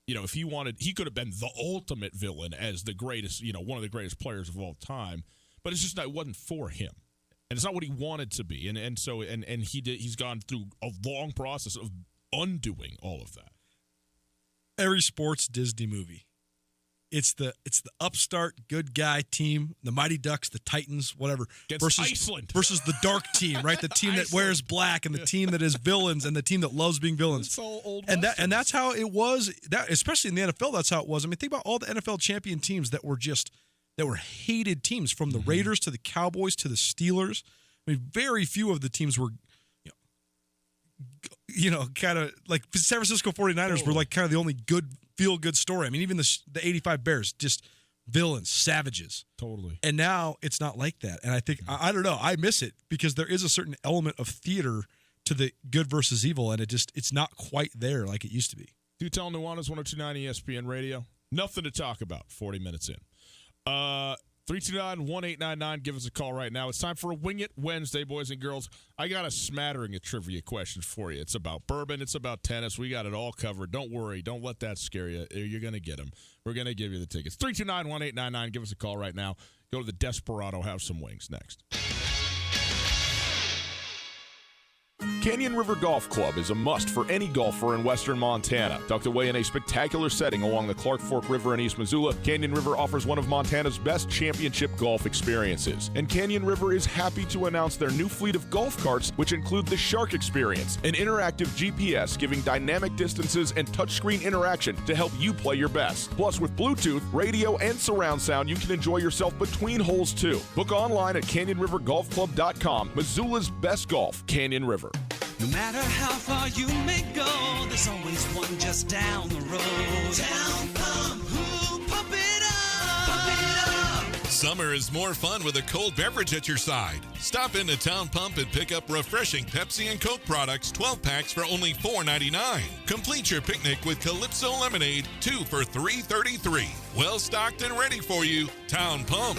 if he wanted, he could have been the ultimate villain as the greatest, one of the greatest players of all time. But it's just that it wasn't for him. And it's not what he wanted to be. And so he's gone through a long process of undoing all of that. Every sports Disney movie. It's the upstart good guy team, the Mighty Ducks, the Titans, whatever, versus Iceland, versus the dark team, right? The team that wears black and the team that is villains and the team that loves being villains. It's all old and that's how it was. That especially in the NFL, that's how it was. I mean, think about all the NFL champion teams that were hated teams, from the Raiders to the Cowboys to the Steelers. I mean, very few of the teams were, kind of like San Francisco 49ers were like kind of the only good feel-good story. I mean, even the 85 Bears, just villains, savages. Totally. And now it's not like that. And I think, I don't know, I miss it because there is a certain element of theater to the good versus evil, and it's not quite there like it used to be. Dutel Nuanez, 102.9 ESPN Radio. Nothing to talk about 40 minutes in. 329-1899. Give us a call right now. It's time for a Wing It Wednesday, boys and girls. I got a smattering of trivia questions for you. It's about bourbon. It's about tennis. We got it all covered. Don't worry. Don't let that scare you. You're going to get them. We're going to give you the tickets. 329-1899. Give us a call right now. Go to the Desperado. Have some wings next. Canyon River Golf Club is a must for any golfer in western Montana. Tucked away in a spectacular setting along the Clark Fork River in East Missoula, Canyon River offers one of Montana's best championship golf experiences. And Canyon River is happy to announce their new fleet of golf carts, which include the Shark Experience, an interactive GPS giving dynamic distances and touchscreen interaction to help you play your best. Plus, with Bluetooth, radio, and surround sound, you can enjoy yourself between holes too. Book online at CanyonRiverGolfClub.com. Missoula's best golf, Canyon River. No matter how far you may go, there's always one just down the road. Town Pump, ooh, pump it up, pump it up. Summer is more fun with a cold beverage at your side. Stop into Town Pump and pick up refreshing Pepsi and Coke products, 12 packs for only $4.99. Complete your picnic with Calypso Lemonade, 2 for $3.33. Well stocked and ready for you. Town Pump.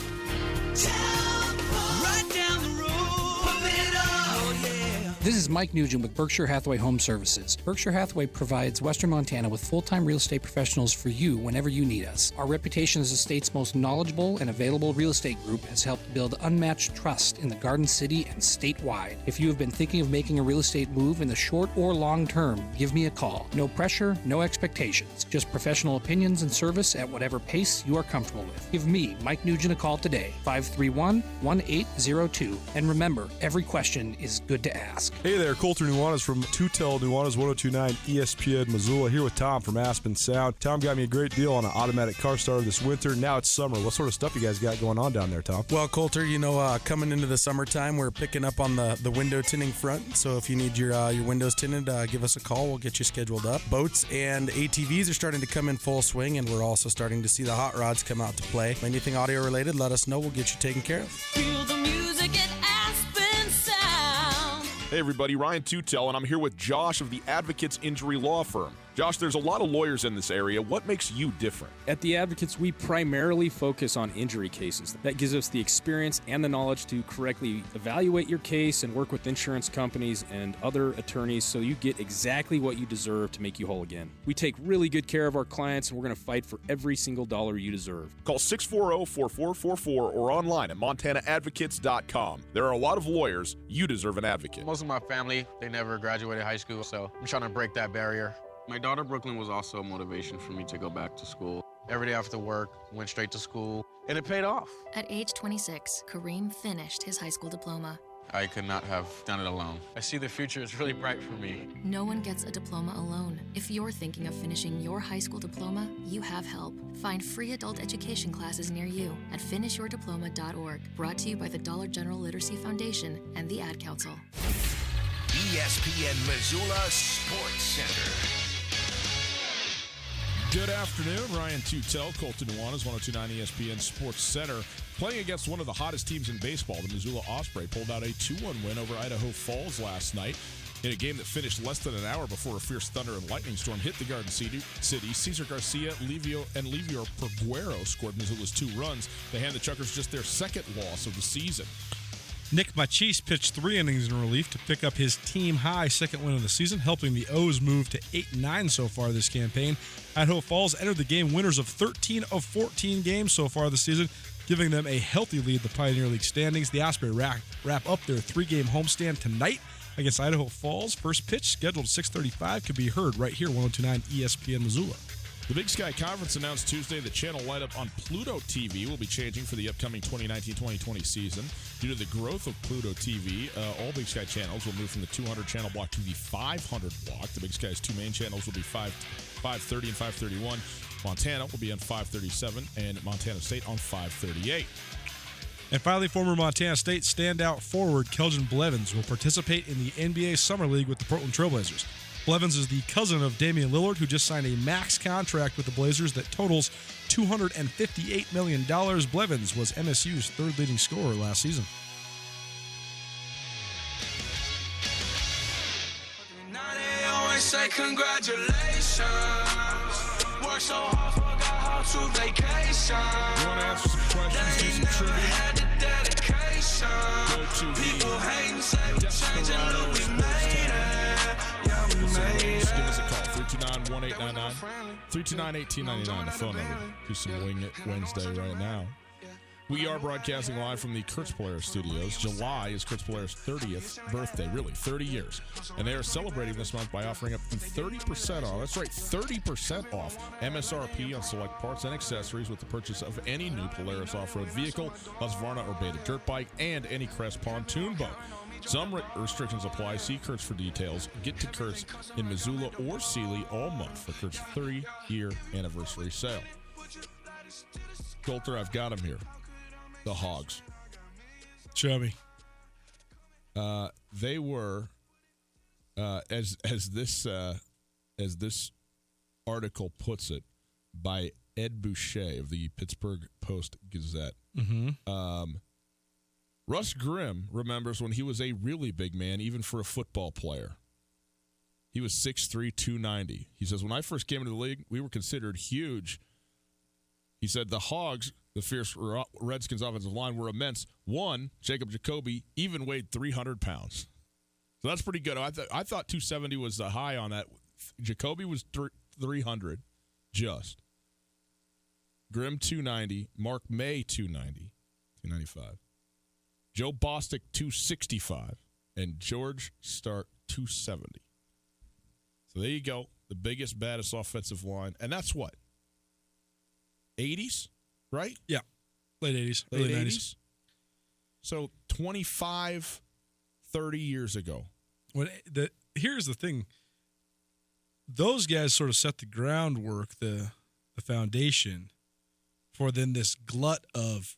Town Pump, right down the road. Pump it up, oh yeah. This is Mike Nugent with Berkshire Hathaway Home Services. Berkshire Hathaway provides Western Montana with full-time real estate professionals for you whenever you need us. Our reputation as the state's most knowledgeable and available real estate group has helped build unmatched trust in the Garden City and statewide. If you have been thinking of making a real estate move in the short or long term, give me a call. No pressure, no expectations. Just professional opinions and service at whatever pace you are comfortable with. Give me, Mike Nugent, a call today, 531-1802. And remember, every question is good to ask. Hey there, Colter Nuanez from Tutel Nuanez 1029 ESPN Missoula, here with Tom from Aspen Sound. Tom got me a great deal on an automatic car starter this winter. Now it's summer. What sort of stuff you guys got going on down there, Tom? Well, Colter, coming into the summertime, we're picking up on the window tinting front. So if you need your windows tinted, give us a call. We'll get you scheduled up. Boats and ATVs are starting to come in full swing, and we're also starting to see the hot rods come out to play. Anything audio related, let us know. We'll get you taken care of. Feel the music at Aspen Sound. Hey everybody, Ryan Tutel, and I'm here with Josh of the Advocates Injury Law Firm. Josh, there's a lot of lawyers in this area. What makes you different? At the Advocates, we primarily focus on injury cases. That gives us the experience and the knowledge to correctly evaluate your case and work with insurance companies and other attorneys so you get exactly what you deserve to make you whole again. We take really good care of our clients, and we're going to fight for every single dollar you deserve. Call 640-4444 or online at montanaadvocates.com. There are a lot of lawyers. You deserve an advocate. Most of my family, they never graduated high school, so I'm trying to break that barrier. My daughter, Brooklyn, was also a motivation for me to go back to school. Every day after work, went straight to school, and it paid off. At age 26, Kareem finished his high school diploma. I could not have done it alone. I see the future is really bright for me. No one gets a diploma alone. If you're thinking of finishing your high school diploma, you have help. Find free adult education classes near you at finishyourdiploma.org. Brought to you by the Dollar General Literacy Foundation and the Ad Council. ESPN Missoula Sports Center. Good afternoon, Ryan Tutel, Colton Nuanez, 1029 ESPN Sports Center. Playing against one of the hottest teams in baseball, the Missoula Osprey pulled out a 2-1 win over Idaho Falls last night in a game that finished less than an hour before a fierce thunder and lightning storm hit the Garden City. Cesar Garcia, Livio Perguero scored Missoula's 2 runs. They hand the Chuckers just their second loss of the season. Nick Machis pitched 3 innings in relief to pick up his team-high second win of the season, helping the O's move to 8-9 so far this campaign. Idaho Falls entered the game winners of 13 of 14 games so far this season, giving them a healthy lead in the Pioneer League standings. The Osprey wrap up their 3-game homestand tonight against Idaho Falls. First pitch, scheduled at 6:35, could be heard right here, 1029 ESPN Missoula. The Big Sky Conference announced Tuesday the channel lineup on Pluto TV will be changing for the upcoming 2019-2020 season. Due to the growth of Pluto TV, all Big Sky channels will move from the 200-channel block to the 500 block. The Big Sky's 2 main channels will be 530 and 531. Montana will be on 537, and Montana State on 538. And finally, former Montana State standout forward Keldon Blevins will participate in the NBA Summer League with the Portland Trailblazers. Blevins is the cousin of Damian Lillard, who just signed a max contract with the Blazers that totals $258 million. Blevins was MSU's 3rd leading scorer last season. They always say congratulations. Work so hard, forgot how to vacation. You want to answer some questions, do some trivia? Had the dedication. Go to people hating, say we changing, look, we made it. Yeah, we made it. Just give us a call, 329-1899. 329-1899, the phone number. Do some Wing It Wednesday right now. We are broadcasting live from the Kurtz Polaris studios. July is Kurtz Polaris' 30th birthday, really, 30 years. And they are celebrating this month by offering up to 30% off. That's right, 30% off MSRP on select parts and accessories with the purchase of any new Polaris off-road vehicle, Husqvarna or Beta dirt bike, and any Crest pontoon boat. Some restrictions apply. See Kurtz for details. Get to Kurtz in Missoula or Sealy all month for Kurt's 30-year anniversary sale. Coulter, I've got them here. The Hogs. Show me. They were, as this article puts it, by Ed Boucher of the Pittsburgh Post-Gazette. Mm-hmm. Russ Grimm remembers when he was a really big man, even for a football player. He was 6'3", 290. He says, when I first came into the league, we were considered huge. He said the Hogs, the fierce Redskins offensive line, were immense. One, Jacob Jacoby, even weighed 300 pounds. So that's pretty good. I thought 270 was the high on that. Jacoby was 300, just. Grimm, 290. Mark May, 290. 295. Joe Bostic, 265. And George Stark, 270. So there you go. The biggest, baddest offensive line. And that's what? 80s, right? Yeah. Late 80s. Late early 80s. So 25, 30 years ago. Here's the thing. Those guys sort of set the groundwork, the foundation for then this glut of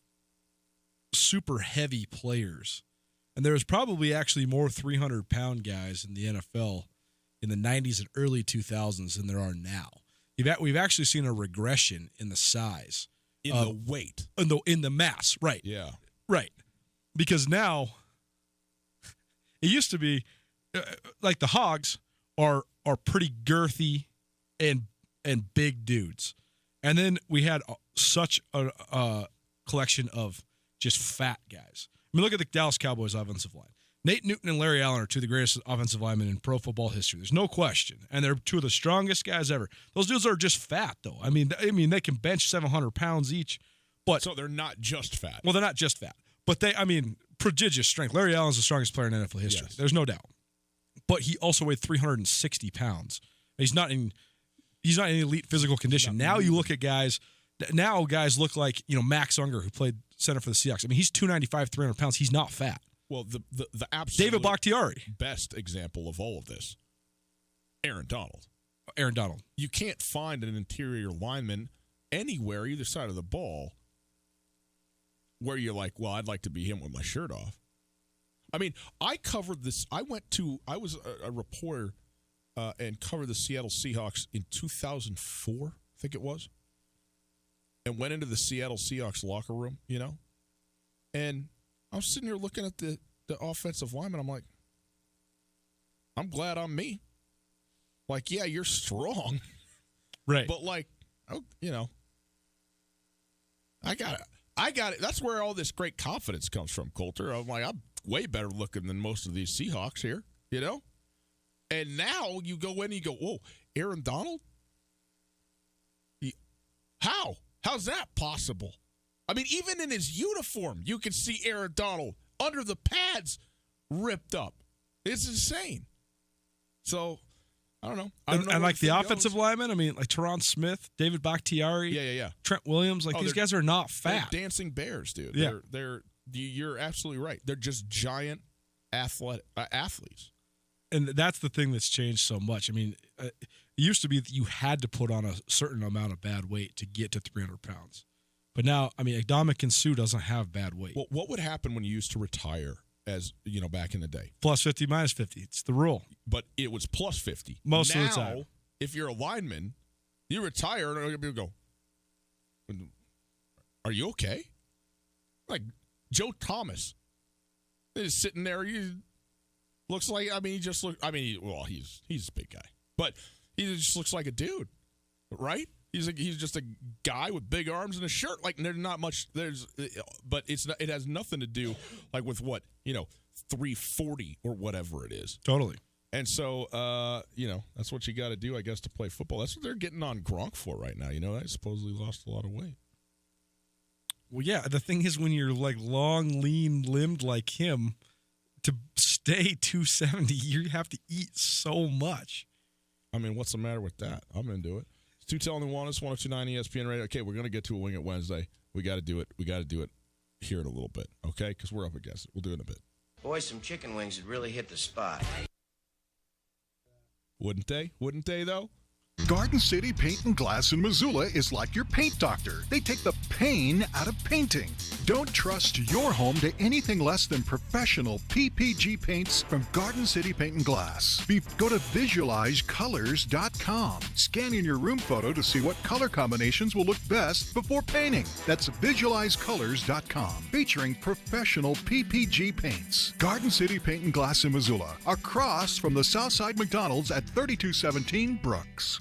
super heavy players. And there was probably actually more 300-pound guys in the NFL in the 90s and early 2000s than there are now. We've actually seen a regression in the size. In the weight. In the mass, right. Yeah. Right. Because now, it used to be, like the Hogs are pretty girthy and big dudes. And then we had such a collection of just fat guys. I mean, look at the Dallas Cowboys offensive line. Nate Newton and Larry Allen are two of the greatest offensive linemen in pro football history. There's no question. And they're two of the strongest guys ever. Those dudes are just fat, though. I mean, they can bench 700 pounds each. But so they're not just fat. Well, they're not just fat. But prodigious strength. Larry Allen's the strongest player in NFL history. Yes. There's no doubt. But he also weighed 360 pounds. He's not in elite physical condition. Now you look at guys. Now guys look like Max Unger, who played center for the Seahawks. I mean, he's 295, 300 pounds. He's not fat. Well, the absolute David Bakhtiari, best example of all of this, Aaron Donald. Aaron Donald. You can't find an interior lineman anywhere either side of the ball where you're like, well, I'd like to be him with my shirt off. I mean, I covered this. I was a reporter and covered the Seattle Seahawks in 2004, I think it was, and went into the Seattle Seahawks locker room, and I was sitting here looking at the offensive lineman. I'm like, I'm glad I'm me. Like, yeah, you're strong. Right. But, like, I got it. That's where all this great confidence comes from, Coulter. I'm like, I'm way better looking than most of these Seahawks here, And now you go in and you go, whoa, Aaron Donald? How? How's that possible? I mean, even in his uniform, you can see Aaron Donald under the pads ripped up. It's insane. So, I don't know. And like the offensive linemen, I mean, like Teron Smith, David Bakhtiari, yeah. Trent Williams, these guys are not fat. They're dancing bears, dude. Yeah. You're absolutely right. They're just giant athletes. And that's the thing that's changed so much. I mean, it used to be that you had to put on a certain amount of bad weight to get to 300 pounds. But now, I mean, Ndamukong Suh doesn't have bad weight. Well, what would happen when you used to retire as, back in the day? Plus 50, minus 50. It's the rule. But it was plus 50. Most now, of the time. If you're a lineman, you retire, and people go, are you okay? Like Joe Thomas is sitting there. He looks like, he's a big guy. But he just looks like a dude, right? He's just a guy with big arms and a shirt. Like, there's not much. But it has nothing to do with what 340 or whatever it is. Totally. And so that's what you got to do, I guess, to play football. That's what they're getting on Gronk for right now. I supposedly lost a lot of weight. Well, yeah. The thing is, when you're like long, lean limbed like him, to stay 270, you have to eat so much. I mean, what's the matter with that? I'm into it. It's Tutel and Nuanez, 102.9 ESPN Radio. Okay, we're going to get to a Wing It Wednesday. We got to do it. We got to do it here in a little bit, okay? Because we're up against it. We'll do it in a bit. Boy, some chicken wings would really hit the spot. Wouldn't they? Wouldn't they, though? Garden City Paint and Glass in Missoula is like your paint doctor. They take the pain out of painting. Don't trust your home to anything less than professional PPG paints from Garden City Paint and Glass. Go to visualizecolors.com. Scan in your room photo to see what color combinations will look best before painting. That's visualizecolors.com, featuring professional PPG paints. Garden City Paint and Glass in Missoula, across from the Southside McDonald's at 3217 Brooks.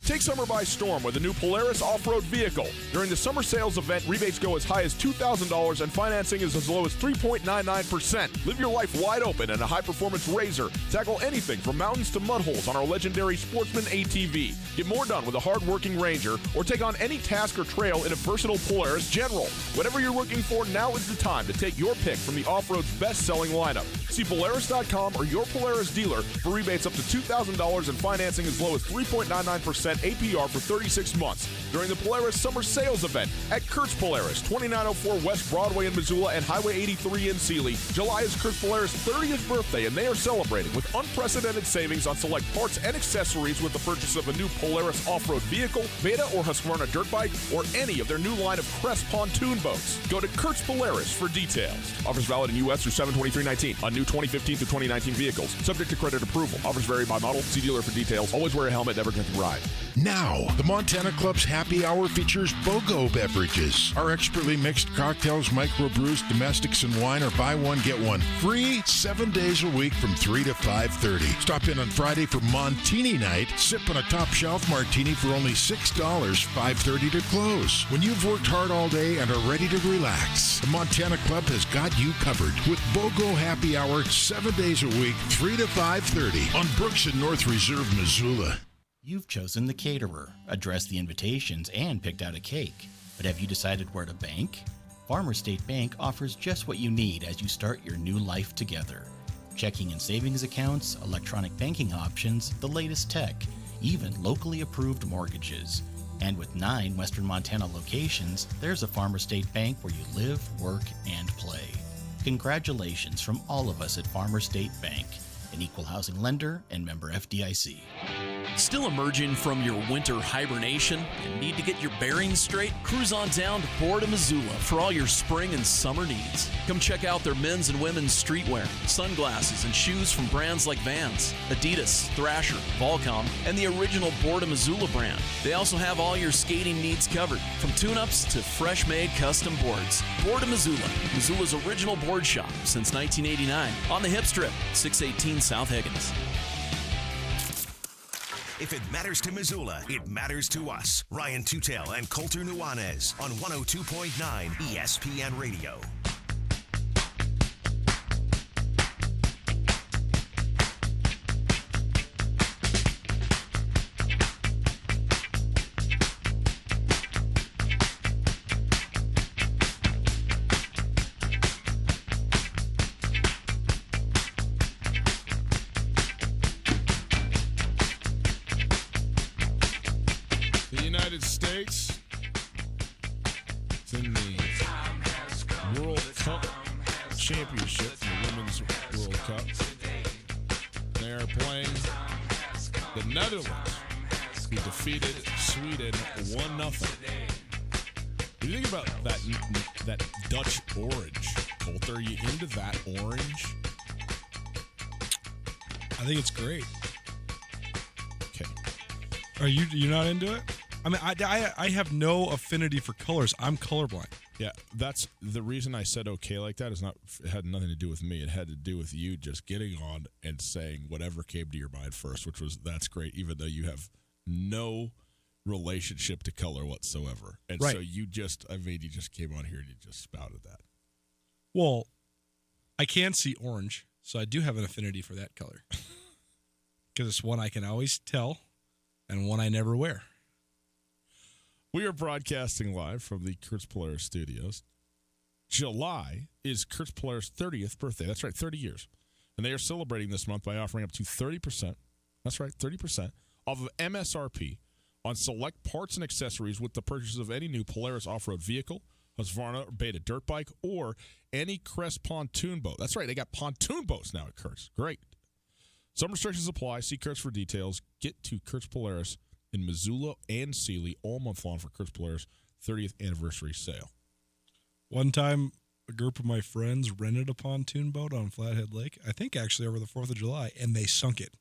Take summer by storm with a new Polaris off-road vehicle. During the summer sales event, rebates go as high as $2,000 and financing is as low as 3.99%. Live your life wide open in a high-performance RZR. Tackle anything from mountains to mud holes on our legendary Sportsman ATV. Get more done with a hard-working Ranger or take on any task or trail in a versatile Polaris General. Whatever you're looking for, now is the time to take your pick from the off-road's best-selling lineup. See Polaris.com or your Polaris dealer for rebates up to $2,000 and financing as low as 3.99% APR for 36 months during the Polaris Summer Sales Event at Kurtz Polaris, 2904 West Broadway in Missoula and Highway 83 in Sealy. July is Kurtz Polaris' 30th birthday, and they are celebrating with unprecedented savings on select parts and accessories with the purchase of a new Polaris off-road vehicle, Beta or Husqvarna dirt bike, or any of their new line of Crest pontoon boats. Go to Kurtz Polaris for details. Offers valid in U.S. through 7/23/19 on new 2015 through 2019 vehicles, subject to credit approval. Offers vary by model. See dealer for details. Always wear a helmet, never drink and ride. Now, the Montana Club's happy hour features BOGO beverages. Our expertly mixed cocktails, microbrews, domestics, and wine are buy one, get one free 7 days a week from 3 to 5:30. Stop in on Friday for Montini night. Sip on a top shelf martini for only $6, 5:30 to close. When you've worked hard all day and are ready to relax, the Montana Club has got you covered with BOGO happy hour 7 days a week, 3 to 5:30 on Brooks and North Reserve, Missoula. You've chosen the caterer, addressed the invitations, and picked out a cake. But have you decided where to bank? Farmers State Bank offers just what you need as you start your new life together. Checking and savings accounts, electronic banking options, the latest tech, even locally approved mortgages. And with 9 Western Montana locations, there's a Farmers State Bank where you live, work, and play. Congratulations from all of us at Farmers State Bank, an equal housing lender and member FDIC. Still emerging from your winter hibernation and need to get your bearings straight? Cruise on down to Port of Missoula for all your spring and summer needs. Come check out their men's and women's streetwear, sunglasses, and shoes from brands like Vans, Adidas, Thrasher, Volcom, and the original Port of Missoula brand. They also have all your skating needs covered, from tune-ups to fresh-made custom boards. Port of Missoula, Missoula's original board shop since 1989, on the Hip Strip, 618 South Higgins. If it matters to Missoula, it matters to us. Ryan Tutel and Colter Nuanez on 102.9 ESPN Radio. States. It's in the World Cup Championship, the Women's World Cup. They are playing the Netherlands, who defeated Sweden 1-0. What do you think about that Dutch orange, Colter? Are you into that orange? I think it's great. Okay. Are you not into it? I mean, I have no affinity for colors. I'm colorblind. Yeah, that's the reason I said okay like that. It had nothing to do with me. It had to do with you just getting on and saying whatever came to your mind first, which was, that's great, even though you have no relationship to color whatsoever. And right. So you just came on here and you just spouted that. Well, I can see orange, so I do have an affinity for that color. Because it's one I can always tell and one I never wear. We are broadcasting live from the Kurtz Polaris studios. July is Kurtz Polaris' 30th birthday. That's right, 30 years. And they are celebrating this month by offering up to 30%, that's right, 30% off of MSRP on select parts and accessories with the purchase of any new Polaris off-road vehicle, Husqvarna or Beta dirt bike, or any Crest pontoon boat. That's right, they got pontoon boats now at Kurtz. Great. Some restrictions apply. See Kurtz for details. Get to Kurtz Polaris in Missoula and Sealy all month long for Kurtz Polaris 30th anniversary sale. One time, a group of my friends rented a pontoon boat on Flathead Lake, I think actually over the 4th of July, and they sunk it.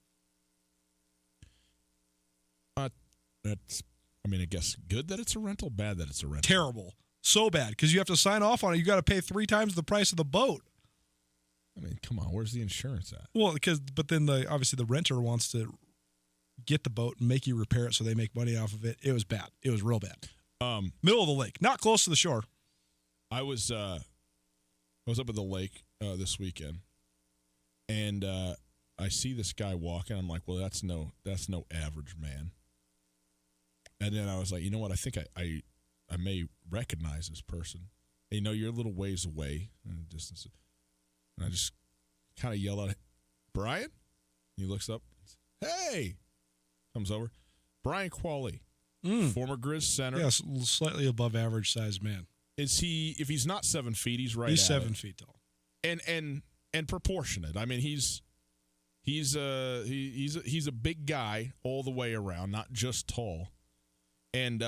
That's, I guess good that it's a rental, bad that it's a rental. Terrible. So bad, because you have to sign off on it. You got to pay 3 times the price of the boat. Come on, where's the insurance at? Well, but then obviously the renter wants to get the boat and make you repair it so they make money off of it. It was bad. It was real bad. Middle of the lake, not close to the shore. I was up at the lake this weekend, and I see this guy walking. I'm like, well, that's no average man. And then I was like, you know what? I think I may recognize this person. And, you're a little ways away in the distance. And I just kind of yell out, Brian? He looks up. Hey! Comes over. Brian Qualley, former Grizz center. Yes, slightly above average sized man. Is he? If he's not 7 feet, he's right. He's at 7 it. feet tall, and proportionate. He's a big guy all the way around, not just tall. And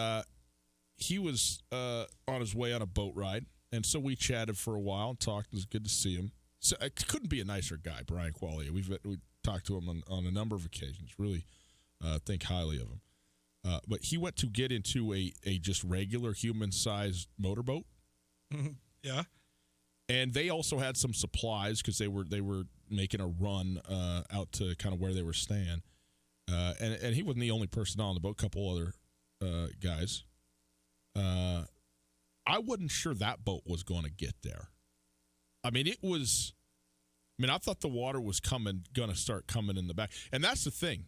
he was on his way on a boat ride, and so we chatted for a while and talked. It was good to see him. So it couldn't be a nicer guy, Brian Qualley. We talked to him on a number of occasions. Really think highly of him. But he went to get into a just regular human-sized motorboat. Yeah. And they also had some supplies because they were making a run out to kind of where they were staying. And he wasn't the only person on the boat. A couple other guys. I wasn't sure that boat was going to get there. I thought the water was going to start coming in the back. And that's the thing.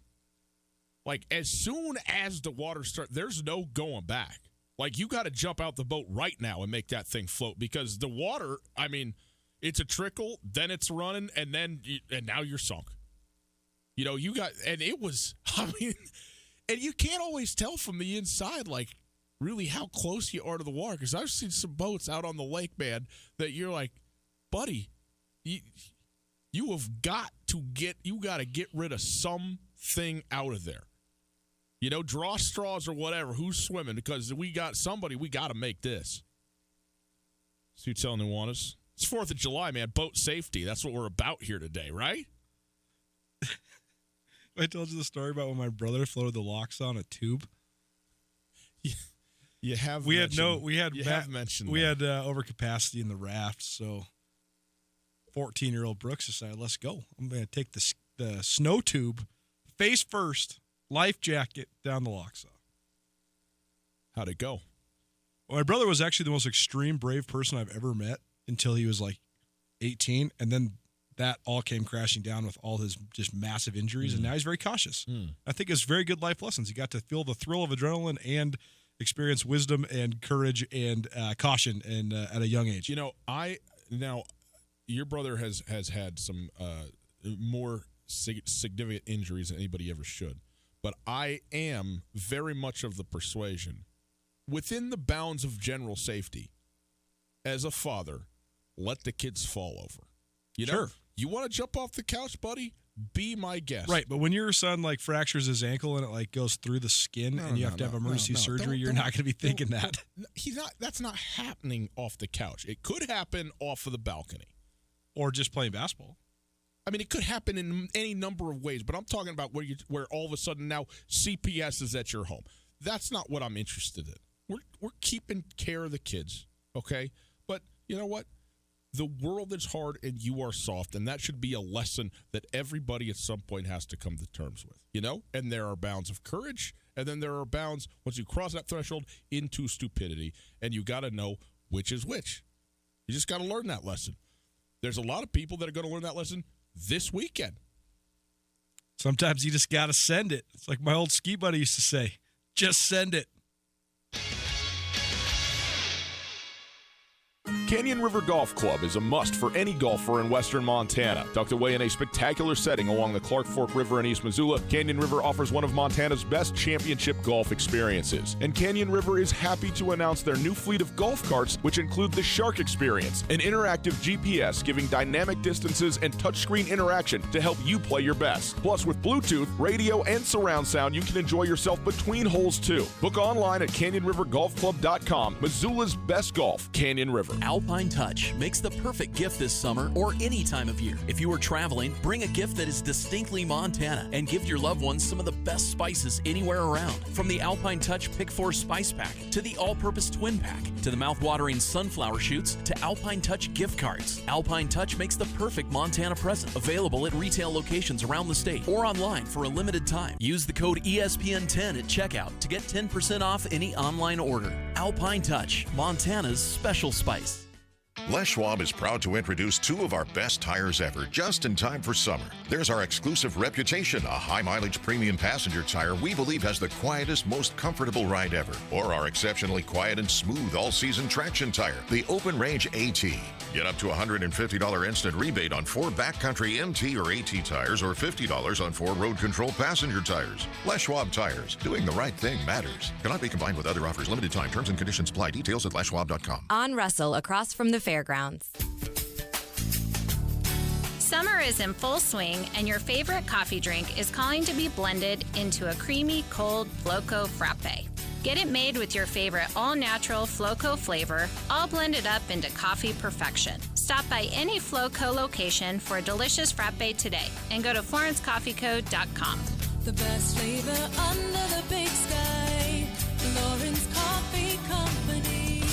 Like, as soon as the water starts, there's no going back. Like, you got to jump out the boat right now and make that thing float because the water, it's a trickle, then it's running, and now you're sunk. And you can't always tell from the inside, like, really how close you are to the water because I've seen some boats out on the lake, man, that you're like, buddy, you have got to get rid of something out of there. Draw straws or whatever. Who's swimming? Because we got to make this. Sutel Nuanez. It's 4th of July, man. Boat safety. That's what we're about here today, right? I told you the story about when my brother floated the locks on a tube. You have we mentioned, had overcapacity in the raft, so 14-year-old Brooks decided, let's go. I'm going to take the snow tube face first, life jacket down the Lochsa. How'd it go? Well, my brother was actually the most extreme brave person I've ever met until he was like 18, and then that all came crashing down with all his just massive injuries, and now he's very cautious. I think it's very good life lessons. He got to feel the thrill of adrenaline and experience wisdom and courage and caution and at a young age. Your brother has had some more significant injuries than anybody ever should. But I am very much of the persuasion, within the bounds of general safety, as a father, let the kids fall over. Sure. You want to jump off the couch, buddy? Be my guest. Right, but when your son fractures his ankle and it goes through the skin and you have to have emergency surgery, you're not going to be thinking that. That's not happening off the couch. It could happen off of the balcony. Or just playing basketball. It could happen in any number of ways, but I'm talking about where all of a sudden now CPS is at your home. That's not what I'm interested in. We're keeping care of the kids, okay? But you know what? The world is hard and you are soft, and that should be a lesson that everybody at some point has to come to terms with, And there are bounds of courage, and then there are bounds, once you cross that threshold, into stupidity, and you got to know which is which. You just got to learn that lesson. There's a lot of people that are going to learn that lesson this weekend. Sometimes you just got to send it. It's like my old ski buddy used to say, just send it. Canyon River Golf Club is a must for any golfer in western Montana. Tucked away in a spectacular setting along the Clark Fork River in East Missoula, Canyon River offers one of Montana's best championship golf experiences. And Canyon River is happy to announce their new fleet of golf carts, which include the Shark Experience, an interactive GPS giving dynamic distances and touchscreen interaction to help you play your best. Plus, with Bluetooth, radio, and surround sound, you can enjoy yourself between holes too. Book online at CanyonRiverGolfClub.com. Missoula's best golf, Canyon River. Alpine Touch makes the perfect gift this summer or any time of year. If you are traveling, bring a gift that is distinctly Montana and give your loved ones some of the best spices anywhere around. From the Alpine Touch Pick 4 Spice Pack to the All-Purpose Twin Pack to the mouth-watering sunflower shoots to Alpine Touch gift cards. Alpine Touch makes the perfect Montana present. Available at retail locations around the state or online for a limited time. Use the code ESPN10 at checkout to get 10% off any online order. Alpine Touch, Montana's special spice. Les Schwab is proud to introduce two of our best tires ever, just in time for summer. There's our exclusive Reputation, a high-mileage premium passenger tire we believe has the quietest, most comfortable ride ever. Or our exceptionally quiet and smooth all-season traction tire, the Open Range AT. Get up to $150 instant rebate on 4 backcountry MT or AT tires or $50 on 4 road control passenger tires. Les Schwab Tires. Doing the right thing matters. Cannot be combined with other offers. Limited time. Terms and conditions apply. Details at leschwab.com. On Russell, across from the fairgrounds. Summer is in full swing, and your favorite coffee drink is calling to be blended into a creamy, cold Floco Frappe. Get it made with your favorite all-natural Floco flavor, all blended up into coffee perfection. Stop by any Floco location for a delicious frappe today, and go to FlorenceCoffeeCo.com. The best flavor under the big sky. Lawrence Coffee Company.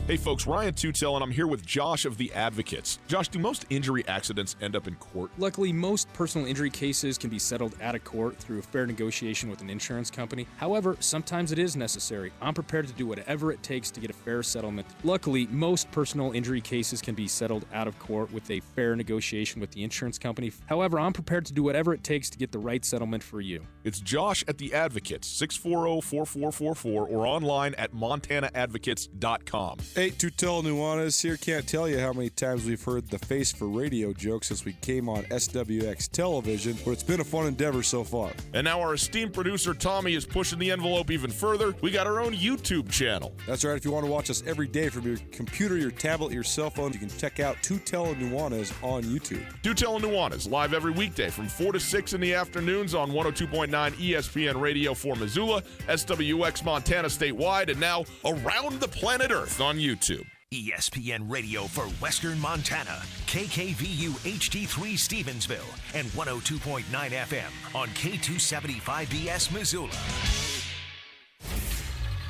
Hey folks, Ryan Tutel, and I'm here with Josh of The Advocates. Josh, do most injury accidents end up in court? Luckily, most personal injury cases can be settled out of court through a fair negotiation with an insurance company. However, sometimes it is necessary. I'm prepared to do whatever it takes to get a fair settlement. Luckily, most personal injury cases can be settled out of court with a fair negotiation with the insurance company. However, I'm prepared to do whatever it takes to get the right settlement for you. It's Josh at The Advocates, 640-4444, or online at montanaadvocates.com. Hey, Tutel Nuanez here. Can't tell you how many times we've heard the face for radio joke since we came on SWX television, but it's been a fun endeavor so far. And now our esteemed producer Tommy is pushing the envelope even further. We got our own YouTube channel. That's right. If you want to watch us every day from your computer, your tablet, your cell phone, you can check out Tutel Nuanez on YouTube. Tutel Nuanez, live every weekday from 4 to 6 in the afternoons on 102.9 ESPN Radio for Missoula, SWX Montana statewide, and now around the planet Earth on YouTube. ESPN Radio for Western Montana, KKVU HD3 Stevensville, and 102.9 FM on K275BS Missoula.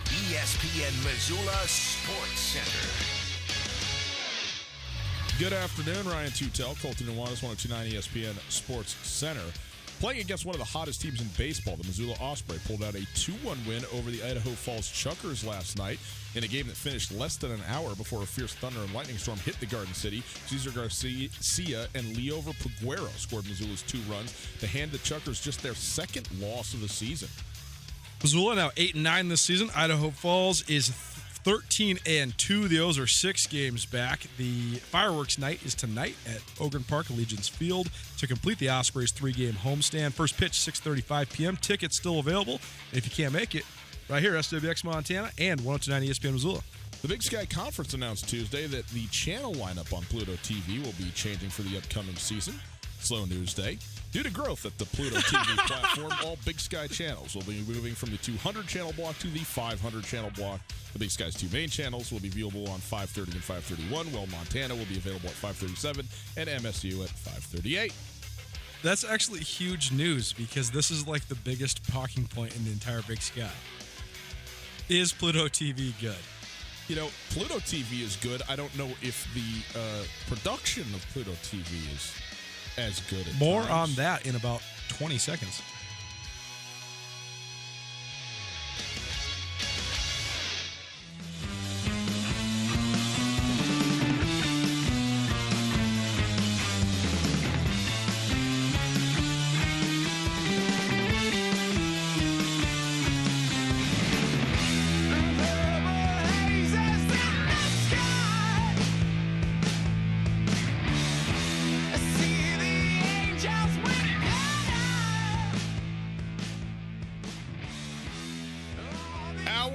ESPN Missoula Sports Center. Good afternoon, Ryan Tutel, Colton Nuanez, 102.9 ESPN Sports Center. Playing against one of the hottest teams in baseball, the Missoula Osprey pulled out a 2-1 win over the Idaho Falls Chuckers last night in a game that finished less than an hour before a fierce thunder and lightning storm hit the Garden City. Cesar Garcia and Leover Peguero scored Missoula's 2 runs to hand the Chuckers just their second loss of the season. Missoula now 8-9 this season. Idaho Falls is 13-2. The O's are 6 games back. The fireworks night is tonight at Ogren Park, Allegiance Field, to complete the Ospreys' 3-game homestand. First pitch, 6:35 p.m. Tickets still available. And if you can't make it, right here, SWX Montana and 102.9 ESPN Missoula. The Big Sky Conference announced Tuesday that the channel lineup on Pluto TV will be changing for the upcoming season. Slow news day. Due to growth at the Pluto TV platform, all Big Sky channels will be moving from the 200-channel block to the 500-channel block. The Big Sky's 2 main channels will be viewable on 530 and 531, while Montana will be available at 537 and MSU at 538. That's actually huge news because this is like the biggest talking point in the entire Big Sky. Is Pluto TV good? You know, Pluto TV is good. I don't know if the production of Pluto TV is as good at More times. on that in about 20 seconds.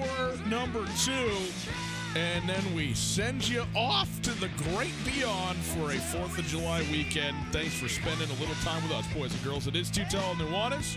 hour number 2. And then we send you off to the great beyond for a 4th of July weekend. Thanks for spending a little time with us, boys and girls. It is Tutel Nuanez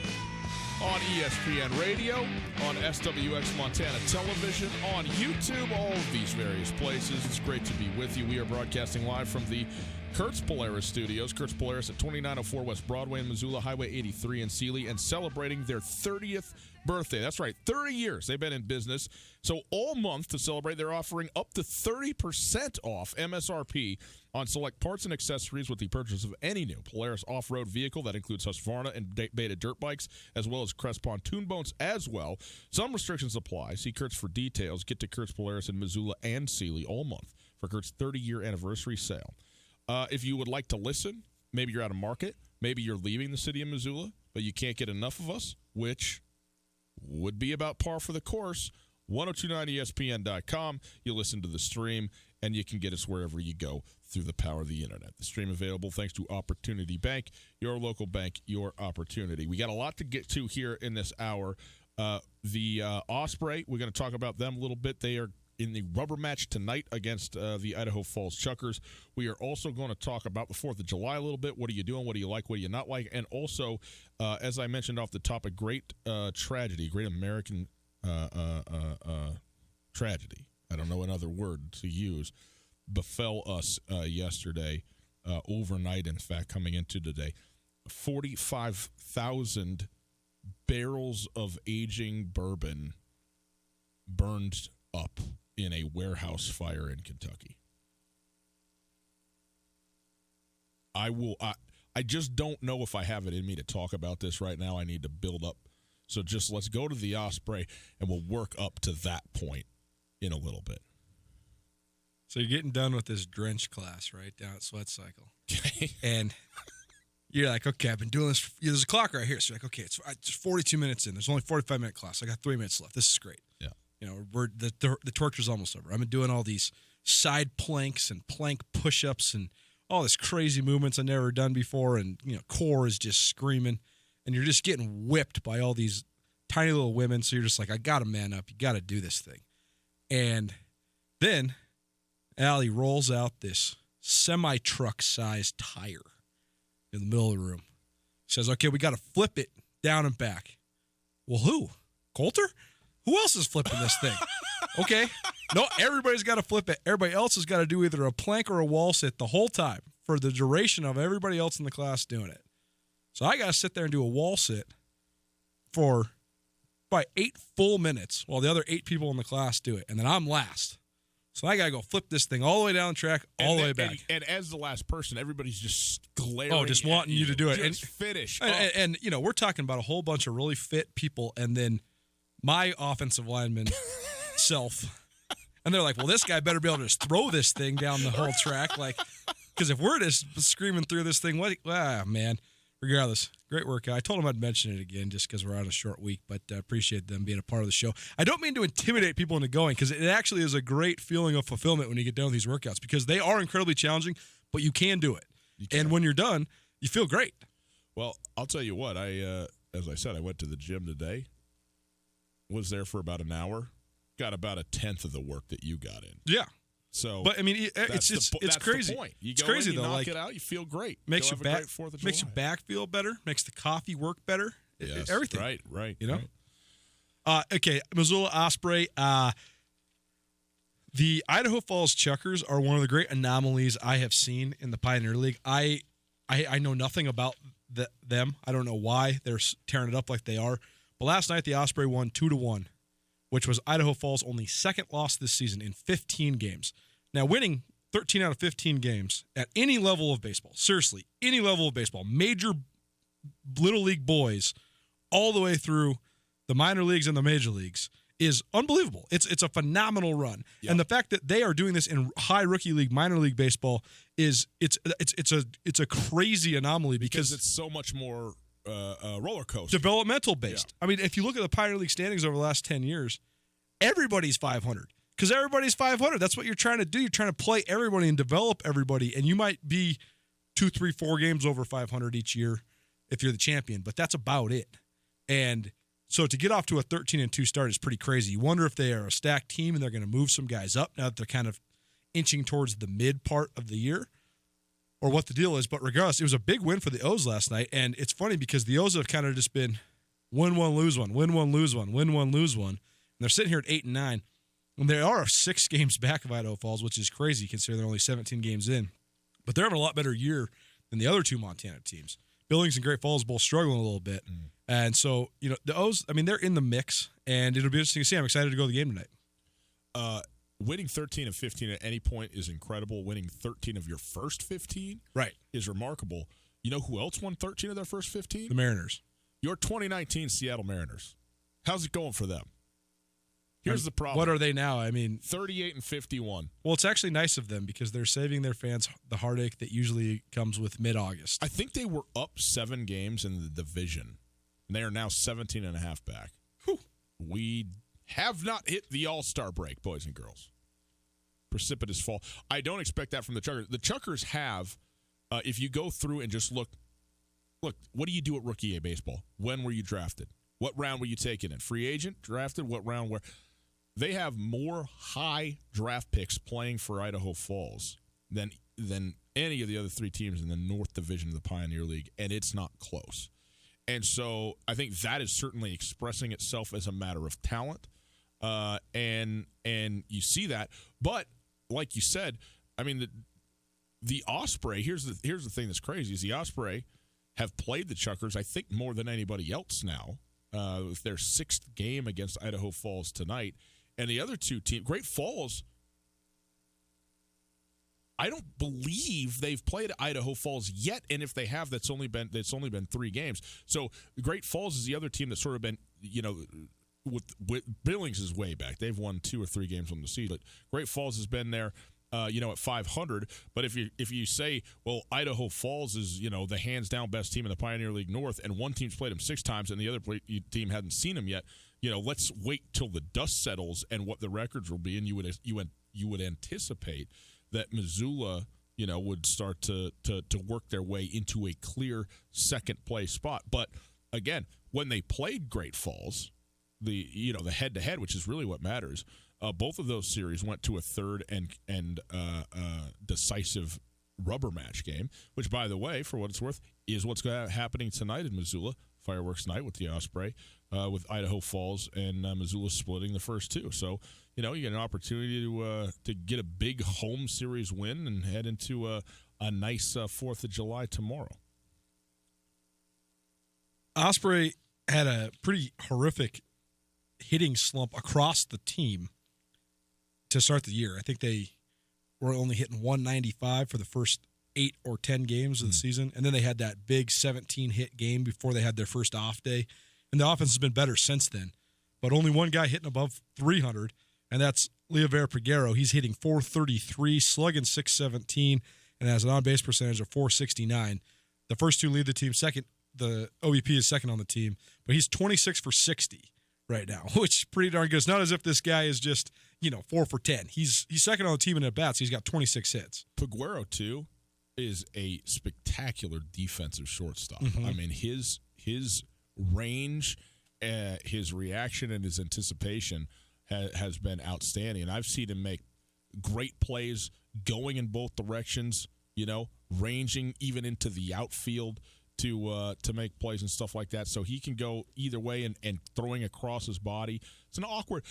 on ESPN Radio, on SWX Montana Television, on YouTube, all of these various places. It's great to be with you. We are broadcasting live from the Kurtz Polaris Studios. Kurtz Polaris at 2904 West Broadway in Missoula, Highway 83 in Sealy, and celebrating their 30th birthday. That's right, 30 years they've been in business. So all month to celebrate, they're offering up to 30% off MSRP on select parts and accessories with the purchase of any new Polaris off-road vehicle. That includes Husqvarna and Beta dirt bikes, as well as Crest pontoon boats as well. Some restrictions apply. See Kurtz for details. Get to Kurtz Polaris in Missoula and Sealy all month for Kurt's 30-year anniversary sale. If you would like to listen, maybe you're out of market, maybe you're leaving the city of Missoula, but you can't get enough of us, which would be about par for the course. 1029ESPN.com. You listen to the stream, and you can get us wherever you go through the power of the internet. The stream available thanks to Opportunity Bank, your local bank, your opportunity. We got a lot to get to here in this hour. The Osprey, we're going to talk about them a little bit. They are in the rubber match tonight against the Idaho Falls Chuckers. We are also going to talk about the 4th of July a little bit. What are you doing? What do you like? What do you not like? And also, as I mentioned off the top, a great tragedy, great American tragedy. I don't know another word to use. Befell us yesterday, overnight, in fact, coming into today. 45,000 barrels of aging bourbon burned up in a warehouse fire in Kentucky. I just don't know if I have it in me to talk about this right now. I need to build up. So just let's go to the Osprey, and we'll work up to that point in a little bit. So you're getting done with this drench class, right, down at Sweat Cycle. Okay. And you're like, okay, I've been doing this. There's a clock right here. So you're like, okay, it's 42 minutes in. There's only 45-minute class. I got 3 minutes left. This is great. Yeah. You know, the torture's almost over. I've been doing all these side planks and plank push-ups and all this crazy movements I've never done before, and, you know, core is just screaming, and you're just getting whipped by all these tiny little women, so you're just like, I got to man up. You got to do this thing. And then Allie rolls out this semi-truck-sized tire in the middle of the room. Says, okay, we got to flip it down and back. Well, who? Coulter? Who else is flipping this thing? Okay. No, everybody's got to flip it. Everybody else has got to do either a plank or a wall sit the whole time for the duration of everybody else in the class doing it. So I got to sit there and do a wall sit for by 8 full minutes while the other 8 people in the class do it. And then I'm last. So I got to go flip this thing all the way down the track, all the way back. And as the last person, everybody's just glaring. Oh, just wanting you to do it. Just finish. And, you know, we're talking about a whole bunch of really fit people, and then my offensive lineman self. And they're like, well, this guy better be able to just throw this thing down the whole track. Like, because if we're just screaming through this thing, man. Regardless, great work. I told them I'd mention it again just because we're on a short week, but I appreciate them being a part of the show. I don't mean to intimidate people into going, because it actually is a great feeling of fulfillment when you get done with these workouts, because they are incredibly challenging, but you can do it. And when you're done, you feel great. Well, I'll tell you what. As I said, I went to the gym today, was there for about an hour, got about a tenth of the work that you got in. Yeah. So, but I mean, it's crazy. The point. It's crazy in, you though. knock Like, it out, you feel great. Makes your back makes your back feel better. Makes the coffee work better. Yes, everything. Right. You know. Right. Okay, Missoula Osprey. The Idaho Falls Chuckers are one of the great anomalies I have seen in the Pioneer League. I know nothing about them. I don't know why they're tearing it up like they are. But last night the Osprey won 2-1. Which was Idaho Falls' only second loss this season in 15 games. Now, winning 13 out of 15 games at any level of baseball, seriously, any level of baseball, major little league boys, all the way through the minor leagues and the major leagues, is unbelievable. It's a phenomenal run. Yep. And the fact that they are doing this in high rookie league, minor league baseball it's a crazy anomaly because it's so much more roller coaster. Developmental based. Yeah. I mean, if you look at the Pioneer League standings over the last 10 years, everybody's 500 because everybody's 500. That's what you're trying to do. You're trying to play everybody and develop everybody, and you might be 2, 3, 4 games over 500 each year if you're the champion, but that's about it. And So to get off to a 13-2 start is pretty crazy. You wonder if they are a stacked team and they're going to move some guys up now that they're kind of inching towards the mid part of the year, or what the deal is. But regardless, it was a big win for the O's last night, and it's funny because the O's have kind of just been win one, lose one, win one, lose one, win one, lose one, and they're sitting here at 8-9, and they are 6 games back of Idaho Falls, which is crazy considering they're only 17 games in. But they're having a lot better year than the other 2 Montana teams. Billings and Great Falls both struggling a little bit. And so, the O's, they're in the mix, and it'll be interesting to see. I'm excited to go to the game tonight. Winning 13 of 15 at any point is incredible. Winning 13 of your first 15 is remarkable. You know who else won 13 of their first 15? The Mariners. Your 2019 Seattle Mariners. How's it going for them? Here's the problem. What are they now? 38 and 51. Well, it's actually nice of them because they're saving their fans the heartache that usually comes with mid-August. I think they were up 7 games in the division, and they are now 17 and a half back. Whew. We have not hit the All-Star break, boys and girls. Precipitous fall. I don't expect that from the Chuckers. The Chuckers have, if you go through and just look, what do you do at Rookie A baseball? When were you drafted? What round were you taken in? Free agent? Drafted? What round? Where? They have more high draft picks playing for Idaho Falls than any of the other 3 teams in the North Division of the Pioneer League, and it's not close. And so I think that is certainly expressing itself as a matter of talent, and you see that. But like you said, the Osprey. Here's the thing that's crazy: is the Osprey have played the Chuckers, I think, more than anybody else now. With their 6th game against Idaho Falls tonight. And the other 2 teams, Great Falls, I don't believe they've played Idaho Falls yet. And if they have, that's only been 3 games. So Great Falls is the other team that's sort of been, with Billings is way back. They've won 2 or 3 games on the season. But Great Falls has been there, at 500. But if you say, well, Idaho Falls is, the hands-down best team in the Pioneer League North, and one team's played them 6 times and the other team hadn't seen them yet, let's wait till the dust settles and what the records will be, and you would anticipate that Missoula, would start to work their way into a clear second-place spot. But, again, when they played Great Falls, the head-to-head, which is really what matters, both of those series went to a third and decisive rubber match game, which, by the way, for what it's worth, is what's happening tonight in Missoula. Fireworks night with the Osprey, with Idaho Falls and Missoula splitting the first 2. So, you get an opportunity to get a big home series win and head into a nice 4th of July tomorrow. Osprey had a pretty horrific hitting slump across the team to start the year. I think they were only hitting 195 for the first 8 or 10 games of the season, and then they had that big 17-hit game before they had their first off day, and the offense has been better since then. But only one guy hitting above 300, and that's Leover Peguero. He's hitting 433, slugging 617, and has an on-base percentage of 469. The first 2 lead the team. Second, the OBP is second on the team, but he's 26 for 60 right now, which is pretty darn good. It's not as if this guy is just, 4 for 10. He's second on the team in at-bats. He's got 26 hits. Peguero, too, is a spectacular defensive shortstop. Mm-hmm. His range, his reaction, and his anticipation has been outstanding. And I've seen him make great plays going in both directions, ranging even into the outfield to make plays and stuff like that. So he can go either way and throwing across his body.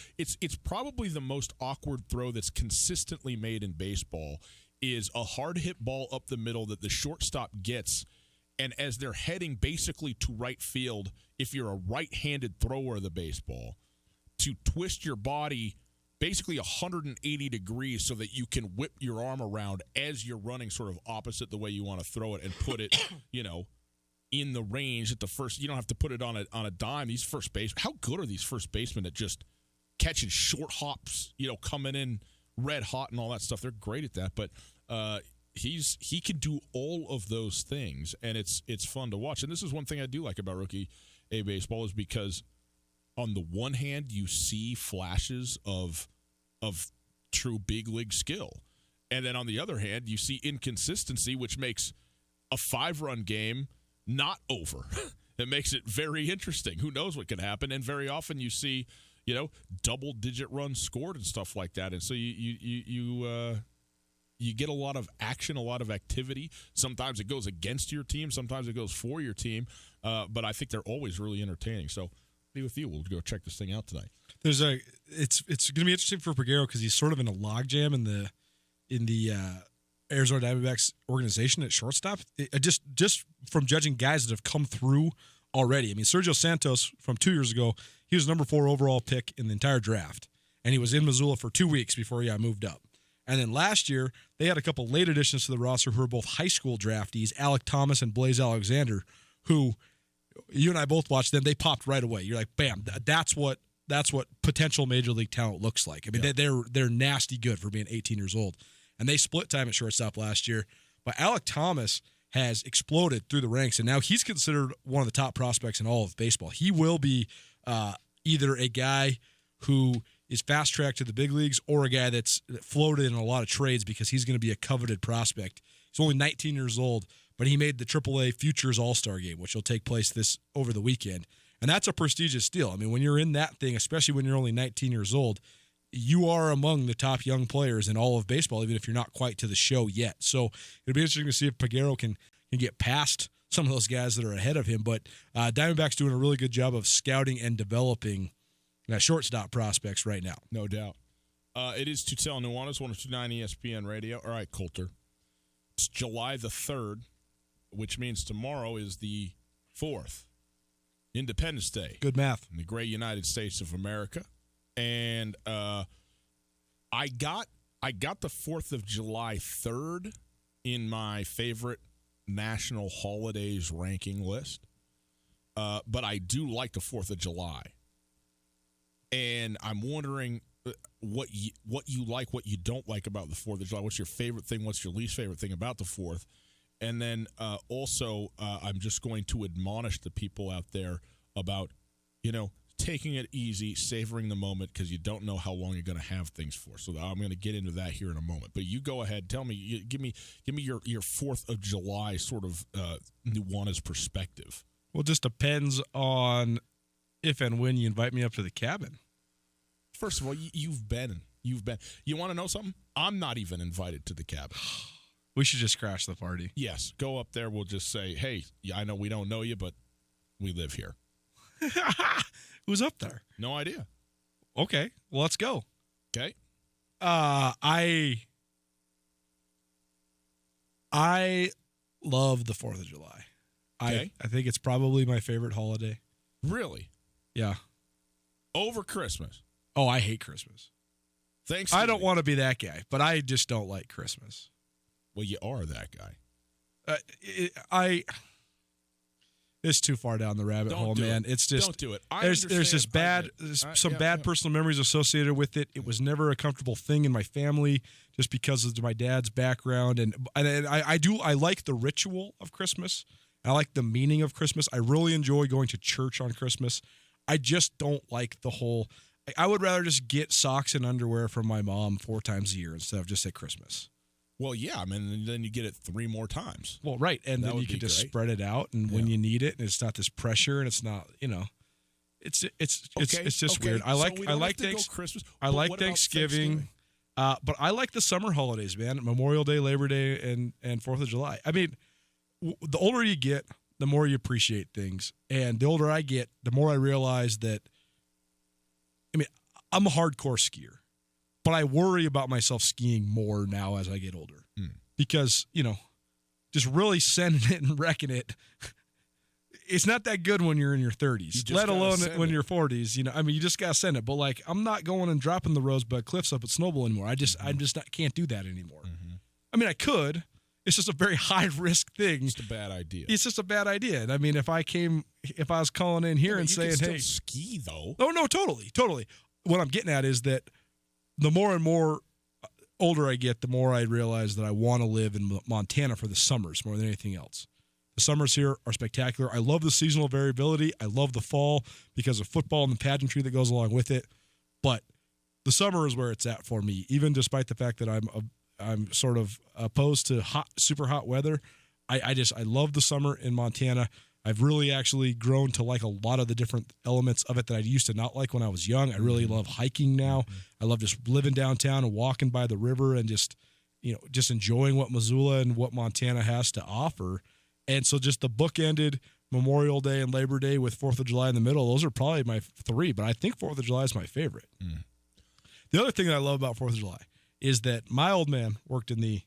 It's probably the most awkward throw that's consistently made in baseball is a hard hit ball up the middle that the shortstop gets, and as they're heading basically to right field, if you're a right-handed thrower of the baseball, to twist your body basically 180 degrees so that you can whip your arm around as you're running sort of opposite the way you want to throw it and put it, in the range at the first. You don't have to put it on a dime. These first base, how good are these first basemen at just catching short hops, coming in red hot and all that stuff? They're great at that, but he can do all of those things, and it's fun to watch. And this is one thing I do like about Rookie A baseball is because on the one hand you see flashes of true big league skill, and then on the other hand you see inconsistency, which makes a 5-run game not over It makes it very interesting. Who knows what can happen? And very often you see, double-digit runs scored and stuff like that. And so you get a lot of action, a lot of activity. Sometimes it goes against your team. Sometimes it goes for your team. But I think they're always really entertaining. So, be with you. We'll go check this thing out tonight. It's going to be interesting for Peguero because he's sort of in a logjam in the Arizona Diamondbacks organization at shortstop. Just from judging guys that have come through already. I mean, Sergio Santos from 2 years ago, he was number 4 overall pick in the entire draft, and he was in Missoula for 2 weeks before he got moved up. And then last year, they had a couple late additions to the roster who were both high school draftees, Alec Thomas and Blaze Alexander, who you and I both watched them. They popped right away. You're like, bam, that's what potential major league talent looks like. I mean, they're nasty good for being 18 years old. And they split time at shortstop last year. But Alec Thomas has exploded through the ranks, and now he's considered one of the top prospects in all of baseball. He will be either a guy who is fast-tracked to the big leagues or a guy that's floated in a lot of trades because he's going to be a coveted prospect. He's only 19 years old, but he made the AAA Futures All-Star Game, which will take place over the weekend. And that's a prestigious deal. I mean, when you're in that thing, especially when you're only 19 years old, you are among the top young players in all of baseball, even if you're not quite to the show yet. So it'll be interesting to see if Peguero can get past some of those guys that are ahead of him. But Diamondbacks doing a really good job of scouting and developing shortstop prospects right now. No doubt. It is Tutel Nuanez, 102.9 ESPN Radio. All right, Coulter. It's July the 3rd, which means tomorrow is the 4th. Independence Day. Good math. In the great United States of America. And I got the 4th of July 3rd in my favorite national holidays ranking list. But I do like the 4th of July. And I'm wondering what you like, what you don't like about the 4th of July. What's your favorite thing? What's your least favorite thing about the 4th? And then also I'm just going to admonish the people out there about, taking it easy, savoring the moment, because you don't know how long you're going to have things for. So I'm going to get into that here in a moment. But you go ahead, tell me, give me your 4th of July sort of Nuanez perspective. Well, it just depends on if and when you invite me up to the cabin. First of all, you've been. You want to know something? I'm not even invited to the cabin. We should just crash the party. Yes, go up there. We'll just say, hey, I know we don't know you, but we live here. Who's up there? No idea. Okay, well, let's go. Okay. I love the 4th of July. Okay. I think it's probably my favorite holiday. Really? Yeah. Over Christmas? Oh, I hate Christmas. Thanksgiving. I don't want to be that guy, but I just don't like Christmas. Well, you are that guy. It's too far down the rabbit hole, man. It's just don't do it. There's this bad, some bad personal memories associated with it. It was never a comfortable thing in my family, just because of my dad's background, and I like the ritual of Christmas. I like the meaning of Christmas. I really enjoy going to church on Christmas. I just don't like the whole. I would rather just get socks and underwear from my mom 4 times a year instead of just at Christmas. Well, yeah, I mean, then you get it 3 more times. Well, right, and then you can just spread it out, and when you need it, and it's not this pressure, and it's not, it's just weird. I like Christmas. I like Thanksgiving, but I like the summer holidays, man. Memorial Day, Labor Day, and 4th of July. I mean, the older you get, the more you appreciate things, and the older I get, the more I realize that. I mean, I'm a hardcore skier. But I worry about myself skiing more now as I get older because, just really sending it and wrecking it, it's not that good when you're in your 30s, let alone when you're 40s. You just got to send it. But, I'm not going and dropping the Rosebud Cliffs up at Snowball anymore. I can't do that anymore. Mm-hmm. I mean, I could. It's just a very high-risk thing. It's just a bad idea. It's just a bad idea. And, I mean, if I was calling in here and saying, hey. You can still ski, though. Oh, no, totally. What I'm getting at is that the more and more older I get, the more I realize that I want to live in Montana for the summers more than anything else. The summers here are spectacular. I love the seasonal variability. I love the fall because of football and the pageantry that goes along with it. But the summer is where it's at for me, even despite the fact that I'm sort of opposed to super hot weather. I love the summer in Montana. I've really actually grown to like a lot of the different elements of it that I used to not like when I was young. I really love hiking now. I love just living downtown and walking by the river and just enjoying what Missoula and what Montana has to offer. And so just the bookended Memorial Day and Labor Day with 4th of July in the middle, those are probably my 3, but I think 4th of July is my favorite. The other thing that I love about 4th of July is that my old man worked in the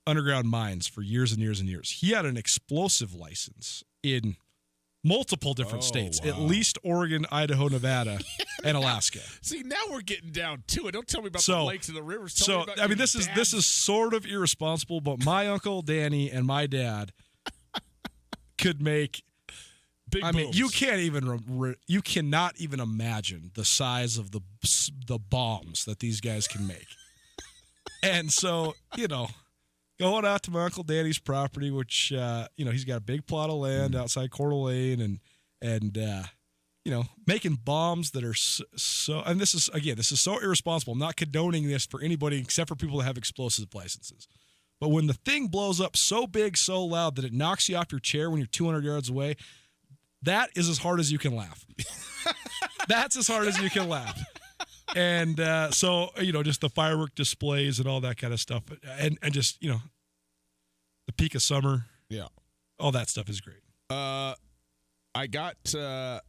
underground mines for years and years and years. He had an explosive license in multiple different states, at least Oregon, Idaho, Nevada, and Alaska. See, now we're getting down to it. Don't tell me about the lakes and the rivers. Tell me about I mean, this is sort of irresponsible, but my uncle Danny and my dad could make big. I mean, you cannot even imagine the size of the bombs that these guys can make. And so, going out to my Uncle Danny's property, which, he's got a big plot of land outside Coeur d'Alene and making bombs that are so, and this is so irresponsible. I'm not condoning this for anybody except for people that have explosive licenses. But when the thing blows up so big, so loud that it knocks you off your chair when you're 200 yards away, that is as hard as you can laugh. That's as hard as you can laugh. And so, just the firework displays and all that kind of stuff. And just, the peak of summer. Yeah. All that stuff is great. I got 4th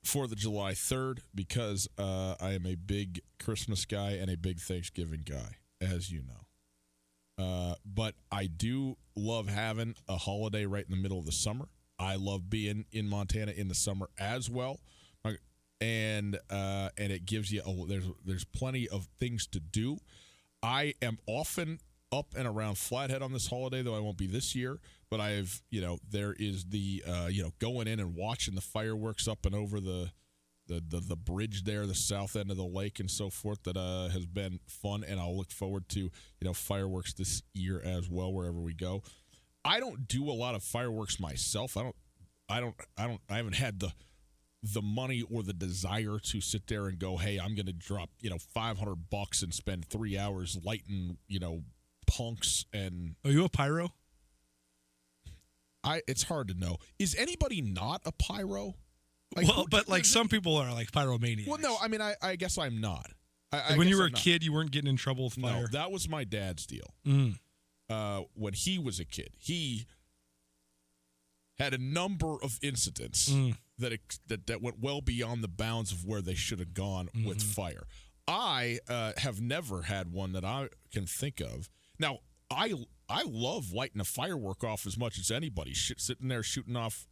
of July 3rd because I am a big Christmas guy and a big Thanksgiving guy, as you know. But I do love having a holiday right in the middle of the summer. I love being in Montana in the summer as well. And it gives you there's plenty of things to do. I am often up and around Flathead on this holiday, though I won't be this year. But there is the going in and watching the fireworks up and over the bridge there, the south end of the lake and so forth. That has been fun, and I'll look forward to fireworks this year as well wherever we go. I don't do a lot of fireworks myself. I haven't had the money or the desire to sit there and go, hey, I'm going to drop, $500 and spend 3 hours lighting, punks and. Are you a pyro? It's hard to know. Is anybody not a pyro? Some people are like pyromaniacs. Well, no, I mean, I guess I'm not. When you were a kid, you weren't getting in trouble with fire? No, that was my dad's deal. When he was a kid, he had a number of incidents that went well beyond the bounds of where they should have gone with fire. I have never had one that I can think of. Now, I love lighting a firework off as much as anybody. Sitting there shooting off,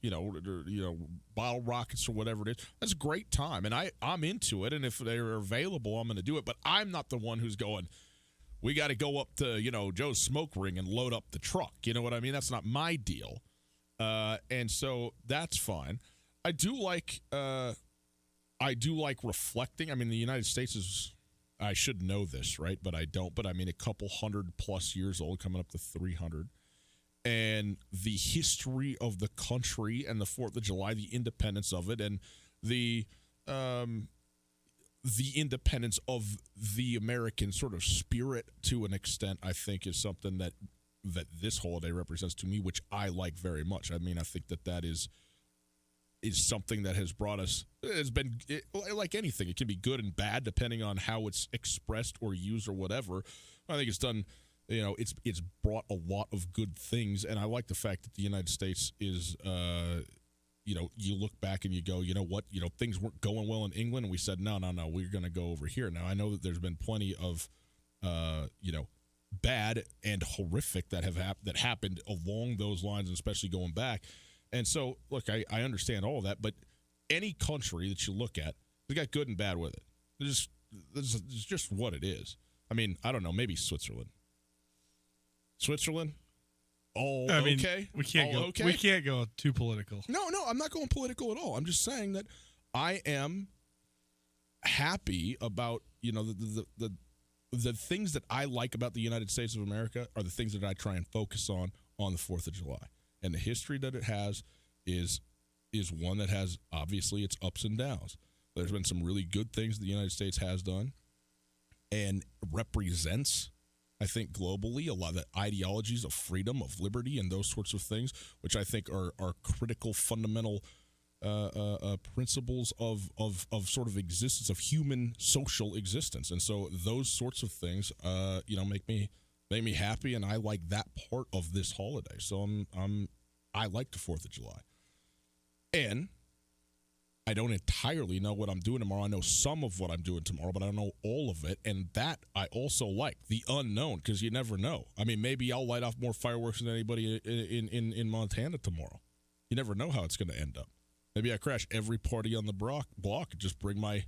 bottle rockets or whatever it is. That's a great time, and I'm into it. And if they're available, I'm going to do it. But I'm not the one who's going, we got to go up to Joe's smoke ring and load up the truck. You know what I mean? That's not my deal. And so that's fine. I do like reflecting. I mean, the United States is, I should know this, right? But I don't. But I mean, a couple 100+ years old, coming up to 300. And the history of the country and the 4th of July, the independence of it, and the independence of the American sort of spirit to an extent, I think is something that this holiday represents to me, which I like very much. I mean, I think that is something that has brought us, like anything, it can be good and bad depending on how it's expressed or used or whatever. I think it's done, it's brought a lot of good things, and I like the fact that the United States is, you look back and you go, you know what, things weren't going well in England, and we said, no, we're going to go over here. Now, I know that there's been plenty of, bad and horrific that happened along those lines, and especially going back. And so, look, I understand all of that, but any country that you look at, they got good and bad with it. It's just what it is. I mean, I don't know, maybe Switzerland. Okay? We can't go too political. No, I'm not going political at all. I'm just saying that I am happy about, the things that I like about the United States of America are the things that I try and focus on the 4th of July. And the history that it has is one that has, obviously, its ups and downs. There's been some really good things the United States has done and represents I think globally, a lot of the ideologies of freedom, of liberty, and those sorts of things, which I think are critical, fundamental principles of sort of existence, of human social existence. And so those sorts of things, make me happy, and I like that part of this holiday. So I like the 4th of July. And I don't entirely know what I'm doing tomorrow. I know some of what I'm doing tomorrow, but I don't know all of it. And that I also like, the unknown, because you never know. I mean, maybe I'll light off more fireworks than anybody in Montana tomorrow. You never know how it's going to end up. Maybe I crash every party on the block and just bring my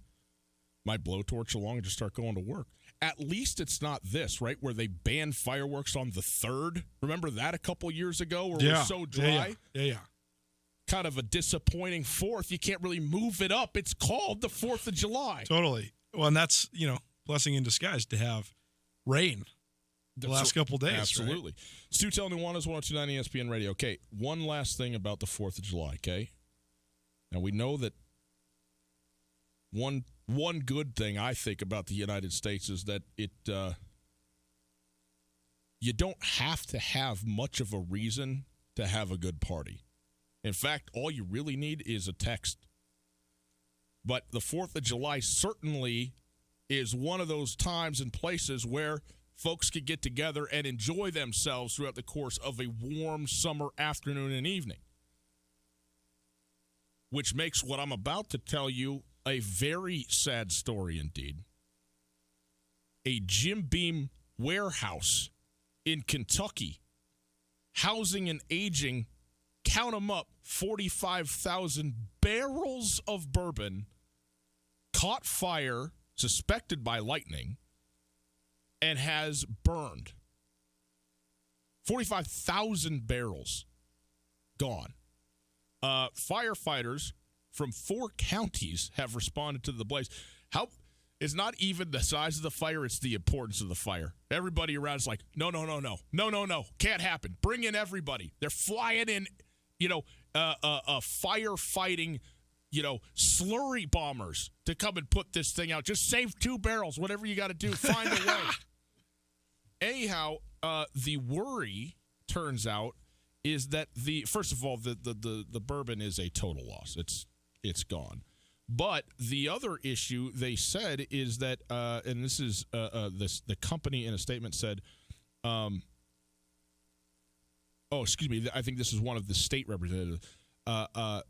blowtorch along and just start going to work. At least it's not this, right, where they banned fireworks on the 3rd. Remember that a couple years ago where it was so dry? Yeah. Kind of a disappointing 4th. You can't really move it up. It's called the 4th of July. Totally. Well, and that's, blessing in disguise to have rain the last couple days. Absolutely. Right? Stu Tell Nuanez, 102.9 ESPN Radio. Okay, one last thing about the 4th of July, okay? Now, we know that one good thing I think about the United States is that you don't have to have much of a reason to have a good party. In fact, all you really need is a text. But the 4th of July certainly is one of those times and places where folks could get together and enjoy themselves throughout the course of a warm summer afternoon and evening. Which makes what I'm about to tell you a very sad story indeed. A Jim Beam warehouse in Kentucky, housing and aging, count them up, 45,000 barrels of bourbon, caught fire, suspected by lightning, and has burned. 45,000 barrels gone. Firefighters from 4 counties have responded to the blaze. It's not even the size of the fire, it's the importance of the fire. Everybody around is like, no, can't happen. Bring in everybody. They're flying in, firefighting, slurry bombers to come and put this thing out. Just save 2 barrels, whatever you got to do, find a way. Anyhow, the worry, turns out, is that first of all, the bourbon is a total loss. It's gone. But the other issue they said is that, and this is the company in a statement said, I think this is one of the state representatives. The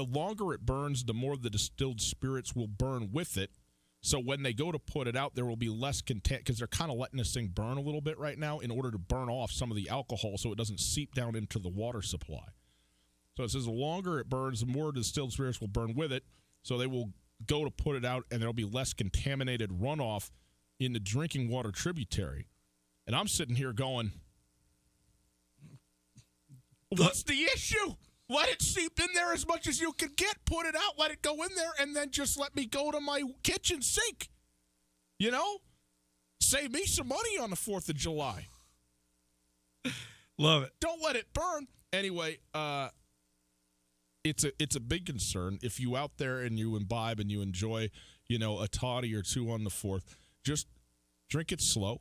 longer it burns, the more the distilled spirits will burn with it. So when they go to put it out, there will be less content because they're kind of letting this thing burn a little bit right now in order to burn off some of the alcohol so it doesn't seep down into the water supply. So it says the longer it burns, the more distilled spirits will burn with it. So they will go to put it out, and there will be less contaminated runoff in the drinking water tributary. And I'm sitting here going, what's the issue? Let it seep in there as much as you can get. Put it out, let it go in there, and then just let me go to my kitchen sink. Save me some money on the 4th of July. Love it. Don't let it burn. Anyway, it's a big concern. If you out there and you imbibe and you enjoy, a toddy or 2 on the 4th, just drink it slow,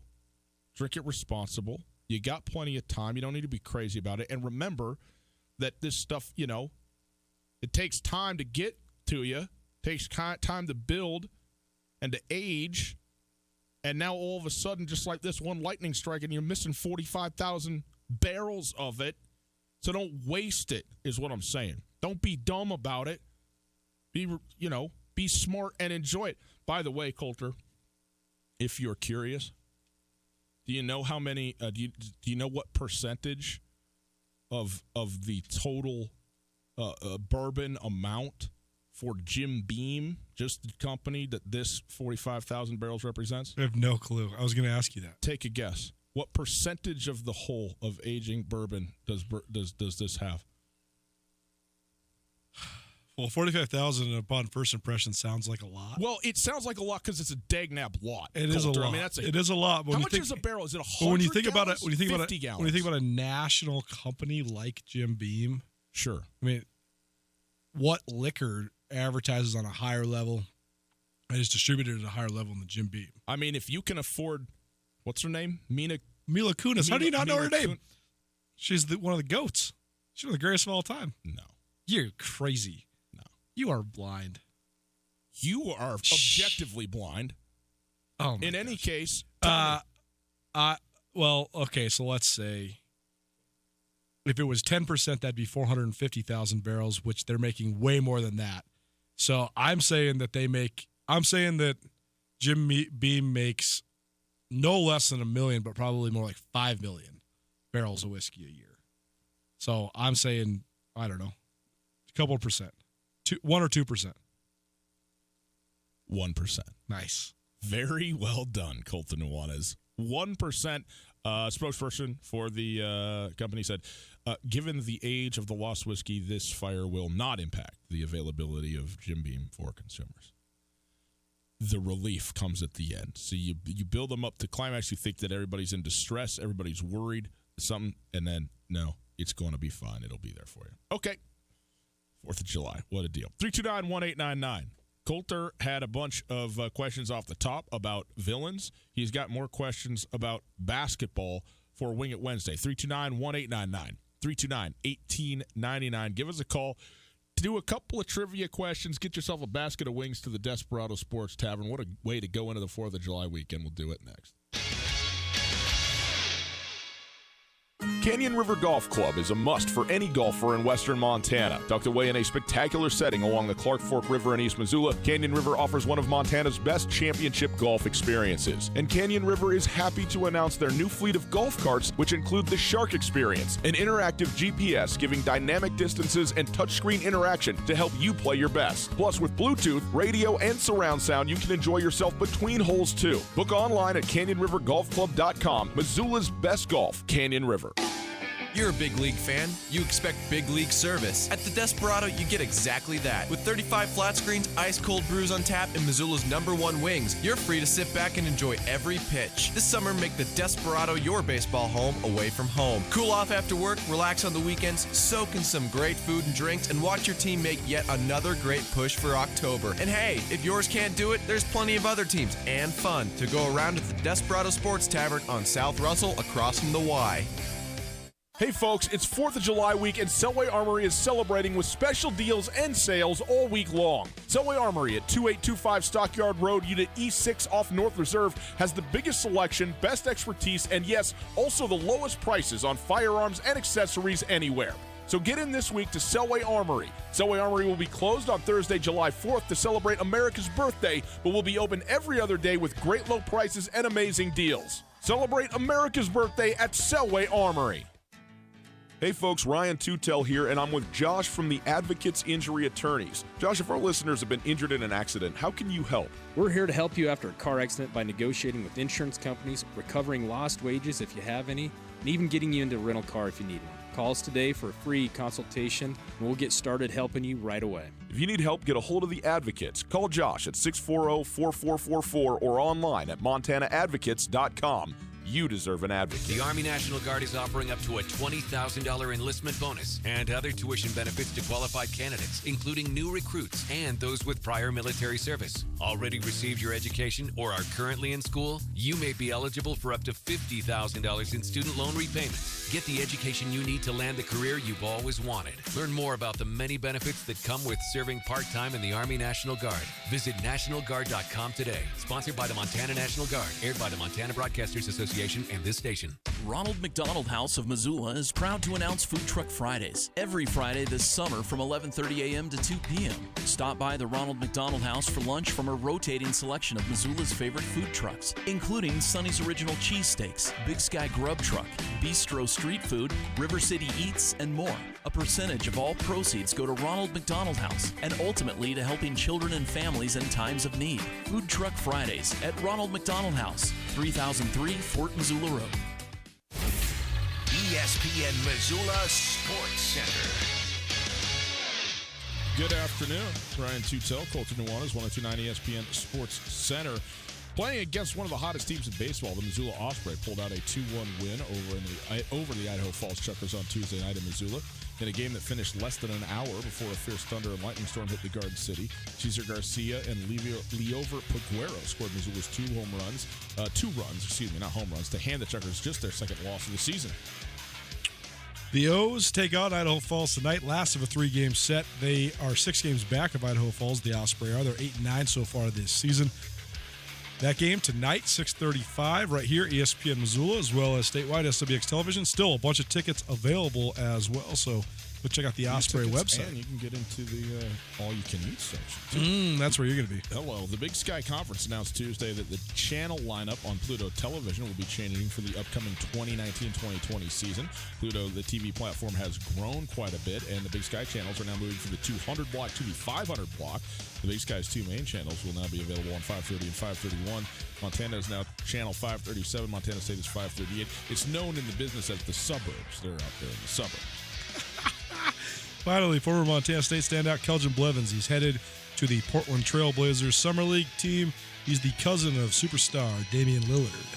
drink it responsible. You got plenty of time. You don't need to be crazy about it. And remember that this stuff, it takes time to get to you, takes time to build and to age. And now all of a sudden, just like this one lightning strike, and you're missing 45,000 barrels of it. So don't waste it, is what I'm saying. Don't be dumb about it. Be smart and enjoy it. By the way, Coulter, if you're curious, do you know how many? Do you know what percentage of the total bourbon amount for Jim Beam, just the company that this 45,000 barrels represents? I have no clue. I was going to ask you that. Take a guess. What percentage of the whole of aging bourbon does this have? Well, 45,000 upon first impression sounds like a lot. Well, it sounds like a lot because it's a dagnab lot. It is a lot. I mean, it is a lot. How much is a barrel? Is it 100 when you think gallons? About it, when you think 50 about it, gallons? when you think about a national company like Jim Beam, sure. I mean, what liquor advertises on a higher level and is distributed at a higher level than Jim Beam? I mean, if you can afford what's her name? Mila Kunis. How do you not know her name? Kunis. She's one of the GOATs. She's one of the greatest of all time. No. You're crazy. No. You are blind. You are objectively blind. Oh, in any case, well, okay, so let's say if it was 10%, that'd be 450,000 barrels, which they're making way more than that. So I'm saying that Jim Beam makes no less than 1 million, but probably more like 5 million barrels of whiskey a year. So I'm saying, I don't know, a couple of percent, 1 or 2%. 1%. Nice. Very well done, Colton Nuanez. 1%. Spokesperson for the company said, given the age of the lost whiskey, this fire will not impact the availability of Jim Beam for consumers. The relief comes at the end. So you build them up to climax. You think that everybody's in distress, everybody's worried, something, and then, no, it's going to be fine. It'll be there for you. Okay. 4th of July. What a deal. 329-1899. Coulter had a bunch of questions off the top about villains. He's got more questions about basketball for Wing It Wednesday. 329-1899. 329-1899. Give us a call to do a couple of trivia questions. Get yourself a basket of wings to the Desperado Sports Tavern. What a way to go into the 4th of July weekend. We'll do it next. Canyon River Golf Club is a must for any golfer in western Montana. Tucked away in a spectacular setting along the Clark Fork River in East Missoula, Canyon River offers one of Montana's best championship golf experiences. And Canyon River is happy to announce their new fleet of golf carts, which include the Shark Experience, an interactive GPS giving dynamic distances and touchscreen interaction to help you play your best. Plus, with Bluetooth, radio, and surround sound, you can enjoy yourself between holes too. Book online at CanyonRiverGolfClub.com. Missoula's best golf, Canyon River. You're a big league fan. You expect big league service. At the Desperado, you get exactly that. With 35 flat screens, ice-cold brews on tap, and Missoula's #1 wings, you're free to sit back and enjoy every pitch. This summer, make the Desperado your baseball home away from home. Cool off after work, relax on the weekends, soak in some great food and drinks, and watch your team make yet another great push for October. And hey, if yours can't do it, there's plenty of other teams and fun to go around at the Desperado Sports Tavern on South Russell across from the Y. Hey folks, it's 4th of July week and Selway Armory is celebrating with special deals and sales all week long. Selway Armory at 2825 Stockyard Road, Unit E6 off North Reserve has the biggest selection, best expertise, and yes, also the lowest prices on firearms and accessories anywhere. So get in this week to Selway Armory. Selway Armory will be closed on Thursday, July 4th to celebrate America's birthday, but will be open every other day with great low prices and amazing deals. Celebrate America's birthday at Selway Armory. Hey folks, Ryan Tutel here, and I'm with Josh from the Advocates Injury Attorneys. Josh, if our listeners have been injured in an accident, how can you help? We're here to help you after a car accident by negotiating with insurance companies, recovering lost wages if you have any, and even getting you into a rental car if you need one. Call us today for a free consultation, and we'll get started helping you right away. If you need help, get a hold of the Advocates. Call Josh at 640-4444 or online at montanaadvocates.com. You deserve an advocate. The Army National Guard is offering up to a $20,000 enlistment bonus and other tuition benefits to qualified candidates, including new recruits and those with prior military service. Already received your education or are currently in school? You may be eligible for up to $50,000 in student loan repayments. Get the education you need to land the career you've always wanted. Learn more about the many benefits that come with serving part-time in the Army National Guard. Visit NationalGuard.com today. Sponsored by the Montana National Guard. Aired by the Montana Broadcasters Association and this station. Ronald McDonald House of Missoula is proud to announce Food Truck Fridays every Friday this summer from 11:30 a.m. to 2 p.m. Stop by the Ronald McDonald House for lunch from a rotating selection of Missoula's favorite food trucks, including Sonny's Original Cheesesteaks, Big Sky Grub Truck, Bistro Street Food, River City Eats, and more. A percentage of all proceeds go to Ronald McDonald House and ultimately to helping children and families in times of need. Food Truck Fridays at Ronald McDonald House, 3003 Fort Missoula Road. ESPN Missoula Sports Center. Good afternoon. Ryan Tutel, Colton Nuanez, 102.9 ESPN Sports Center. Playing against one of the hottest teams in baseball, the Missoula Osprey pulled out a 2-1 win over the Idaho Falls Chuckers on Tuesday night in Missoula in a game that finished less than an hour before a fierce thunder and lightning storm hit the Garden City. Cesar Garcia and Leover Peguero scored Missoula's two runs, not home runs, to hand the Chuckers just their second loss of the season. The O's take on Idaho Falls tonight, last of a 3-game set. They are 6 games back of Idaho Falls. The Osprey are. They're 8-9 so far this season. That game tonight, 6:35, right here, ESPN Missoula, as well as statewide SWX Television. Still a bunch of tickets available as well, so go check out the Osprey website. And you can get into the all-you-can-eat section. That's where you're going to be. Hello. The Big Sky Conference announced Tuesday that the channel lineup on Pluto Television will be changing for the upcoming 2019-2020 season. Pluto, the TV platform, has grown quite a bit, and the Big Sky channels are now moving from the 200 block to the 500 block. The Big Sky's two main channels will now be available on 530 and 531. Montana is now channel 537. Montana State is 538. It's known in the business as the suburbs. They're out there in the suburbs. Finally, former Montana State standout Kelvin Blevins. He's headed to the Portland Trail Blazers Summer League team. He's the cousin of superstar Damian Lillard.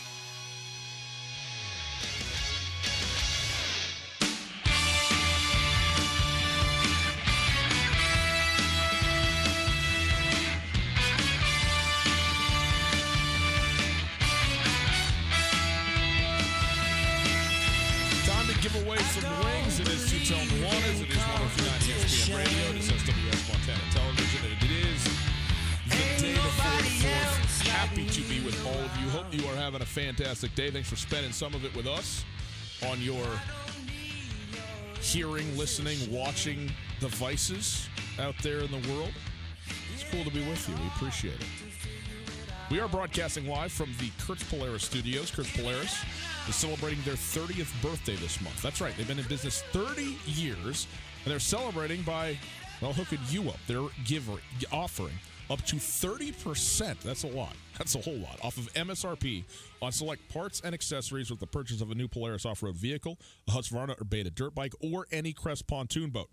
It is Tutel Nuanez. It is 103.9 ESPN Radio. It is SWX Montana Television. And it is the day before the 4th. Happy to be with all of you. Hope you are having a fantastic day. Thanks for spending some of it with us on your hearing, listening, watching devices out there in the world. It's cool to be with you. We appreciate it. We are broadcasting live from the Kurtz Polaris studios. Kurtz Polaris is celebrating their 30th birthday this month. That's right. They've been in business 30 years, and they're celebrating by, hooking you up. They're offering up to 30%. That's a lot. That's a whole lot. Off of MSRP on select parts and accessories with the purchase of a new Polaris off-road vehicle, a Husqvarna or Beta dirt bike, or any Crest pontoon boat.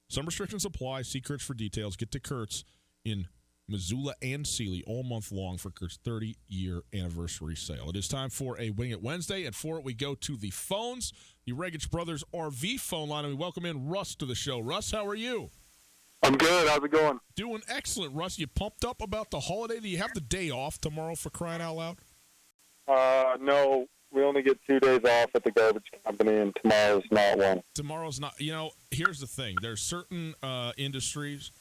Some restrictions apply. See Kurtz for details. Get to Kurtz in Missoula and Sealy all month long for Kurt's 30-year anniversary sale. It is time for a Wing It Wednesday, and for it we go to the phones, the Regich Brothers RV phone line, and we welcome in Russ to the show. Russ, how are you? I'm good. How's it going? Doing excellent, Russ. You pumped up about the holiday? Do you have the day off tomorrow, for crying out loud? No. We only get 2 days off at the garbage company, and tomorrow's not one. Tomorrow's not. Here's the thing. There's certain industries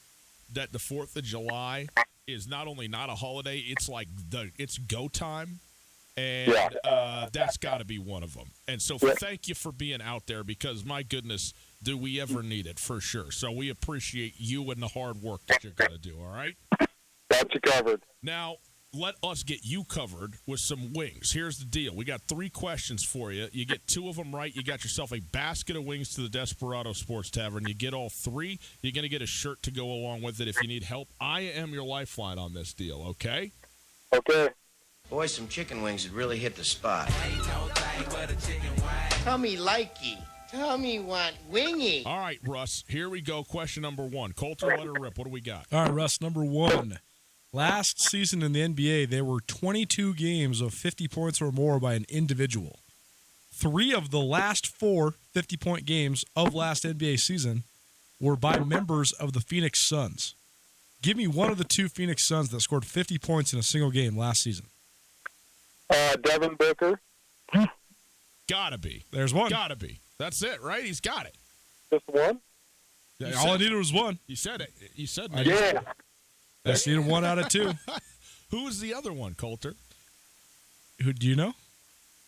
that the 4th of July is not only not a holiday, it's like it's go time, and that's got to be one of them. And so thank you for being out there, because my goodness, do we ever need it, for sure. So we appreciate you and the hard work that you're going to do, all right? Got you covered. Now, let us get you covered with some wings. Here's the deal. We got 3 questions for you. You get 2 of them right, you got yourself a basket of wings to the Desperado Sports Tavern. You get all 3, you're going to get a shirt to go along with it if you need help. I am your lifeline on this deal, okay? Okay. Boy, some chicken wings would really hit the spot. Tummy likey. Tummy want wingy. All right, Russ, here we go. Question number 1. Coulter, let her rip. What do we got? All right, Russ, number 1. Last season in the NBA, there were 22 games of 50 points or more by an individual. 3 of the last 4 50-point games of last NBA season were by members of the Phoenix Suns. Give me one of the 2 Phoenix Suns that scored 50 points in a single game last season. Devin Booker. Gotta be. There's one. Gotta be. That's it, right? He's got it. Just one? All I needed was one. You said it. You said it. Yeah. I just needed 1 out of 2. Who was the other one, Coulter? Who do you know?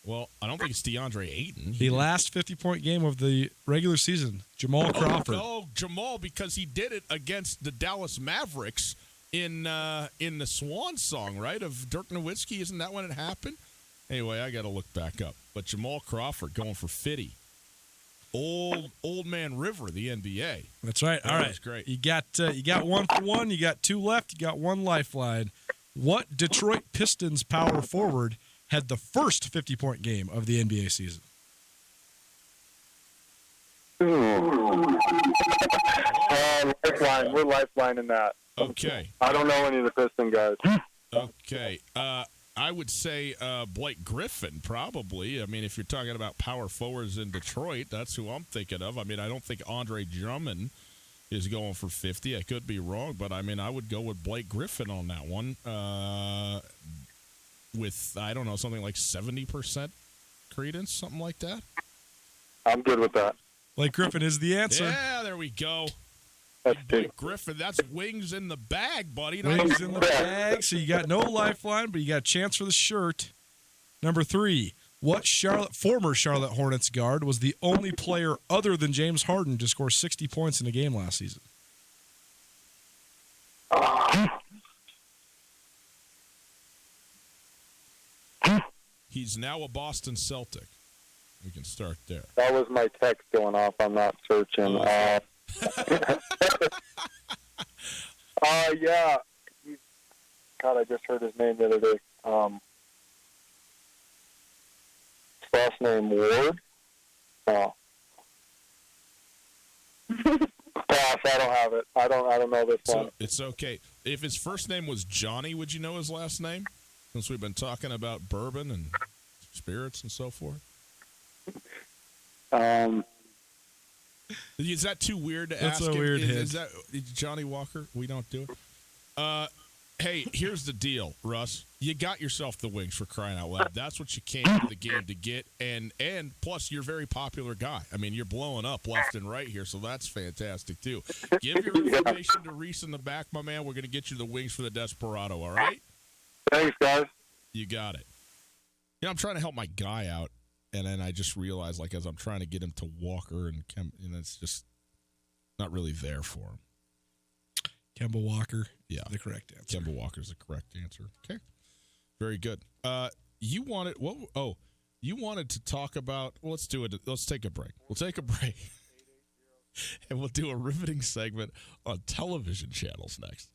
Well, I don't think it's DeAndre Ayton. The last 50-point game of the regular season, Jamal Crawford. Oh, Jamal, because he did it against the Dallas Mavericks in the Swan song, right, of Dirk Nowitzki. Isn't that when it happened? Anyway, I got to look back up. But Jamal Crawford going for 50. Old man River, the NBA. That's right. All right, that's great. You got 1 for 1. You got 2 left. You got 1 lifeline. What Detroit Pistons power forward had the first 50-point game of the NBA season? Lifeline. We're lifelining that. Okay. I don't know any of the Piston guys. Okay. I would say Blake Griffin, probably. I mean, if you're talking about power forwards in Detroit, that's who I'm thinking of. I mean, I don't think Andre Drummond is going for 50. I could be wrong, but, I mean, I would go with Blake Griffin on that one with, I don't know, something like 70% credence, something like that. I'm good with that. Blake Griffin is the answer. Yeah, there we go. That's Blake Griffin, that's wings in the bag, buddy. Wings in the bag. So you got no lifeline, but you got a chance for the shirt. Number 3, what former Charlotte Hornets guard was the only player other than James Harden to score 60 points in a game last season? He's now a Boston Celtic. We can start there. That was my text going off. I'm not searching. Yeah. God, I just heard his name the other day. His last name Ward? Oh. Pass, I don't have it. I don't know this one. It's okay. If his first name was Johnny, would you know his last name? Since we've been talking about bourbon and spirits and so forth. Is that too weird to ask? That's a weird hit. Is that Johnny Walker? We don't do it. Hey, here's the deal, Russ. You got yourself the wings, for crying out loud. That's what you came to the game to get, and plus you're a very popular guy. I mean, you're blowing up left and right here, so that's fantastic too. Give your information to Reese in the back, my man. We're going to get you the wings for the Desperado. All right? Thanks, guys. You got it. You know, I'm trying to help my guy out. And then I just realized, like, as I'm trying to get him to Walker, and it's just not really there for him. Kemba Walker. Yeah, the correct answer. Kemba Walker's the correct answer. Okay, very good. You wanted you wanted to talk about. Well, let's do it. Let's take a break. We'll take a break, and we'll do a riveting segment on television channels next.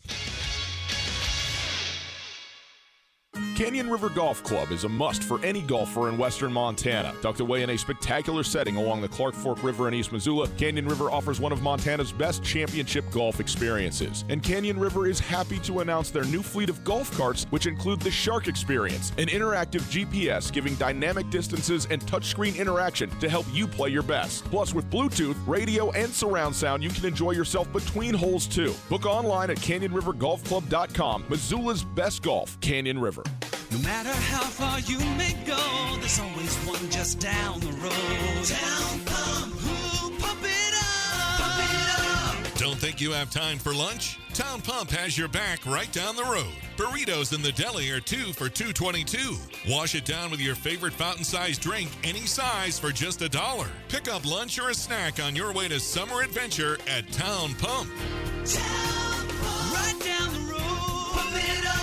Canyon River Golf Club is a must for any golfer in western Montana. Tucked away in a spectacular setting along the Clark Fork River in East Missoula, Canyon River offers one of Montana's best championship golf experiences. And Canyon River is happy to announce their new fleet of golf carts, which include the Shark Experience, an interactive GPS giving dynamic distances and touchscreen interaction to help you play your best. Plus, with Bluetooth, radio, and surround sound, you can enjoy yourself between holes too. Book online at CanyonRiverGolfClub.com. Missoula's best golf, Canyon River. No matter how far you may go, there's always one just down the road. Town Pump, who pump it up, pump it up. Don't think you have time for lunch? Town Pump has your back right down the road. Burritos in the deli are 2 for $2.22. Wash it down with your favorite fountain-sized drink, any size, for just $1. Pick up lunch or a snack on your way to summer adventure at Town Pump. Town Pump, right down the road, pump it up.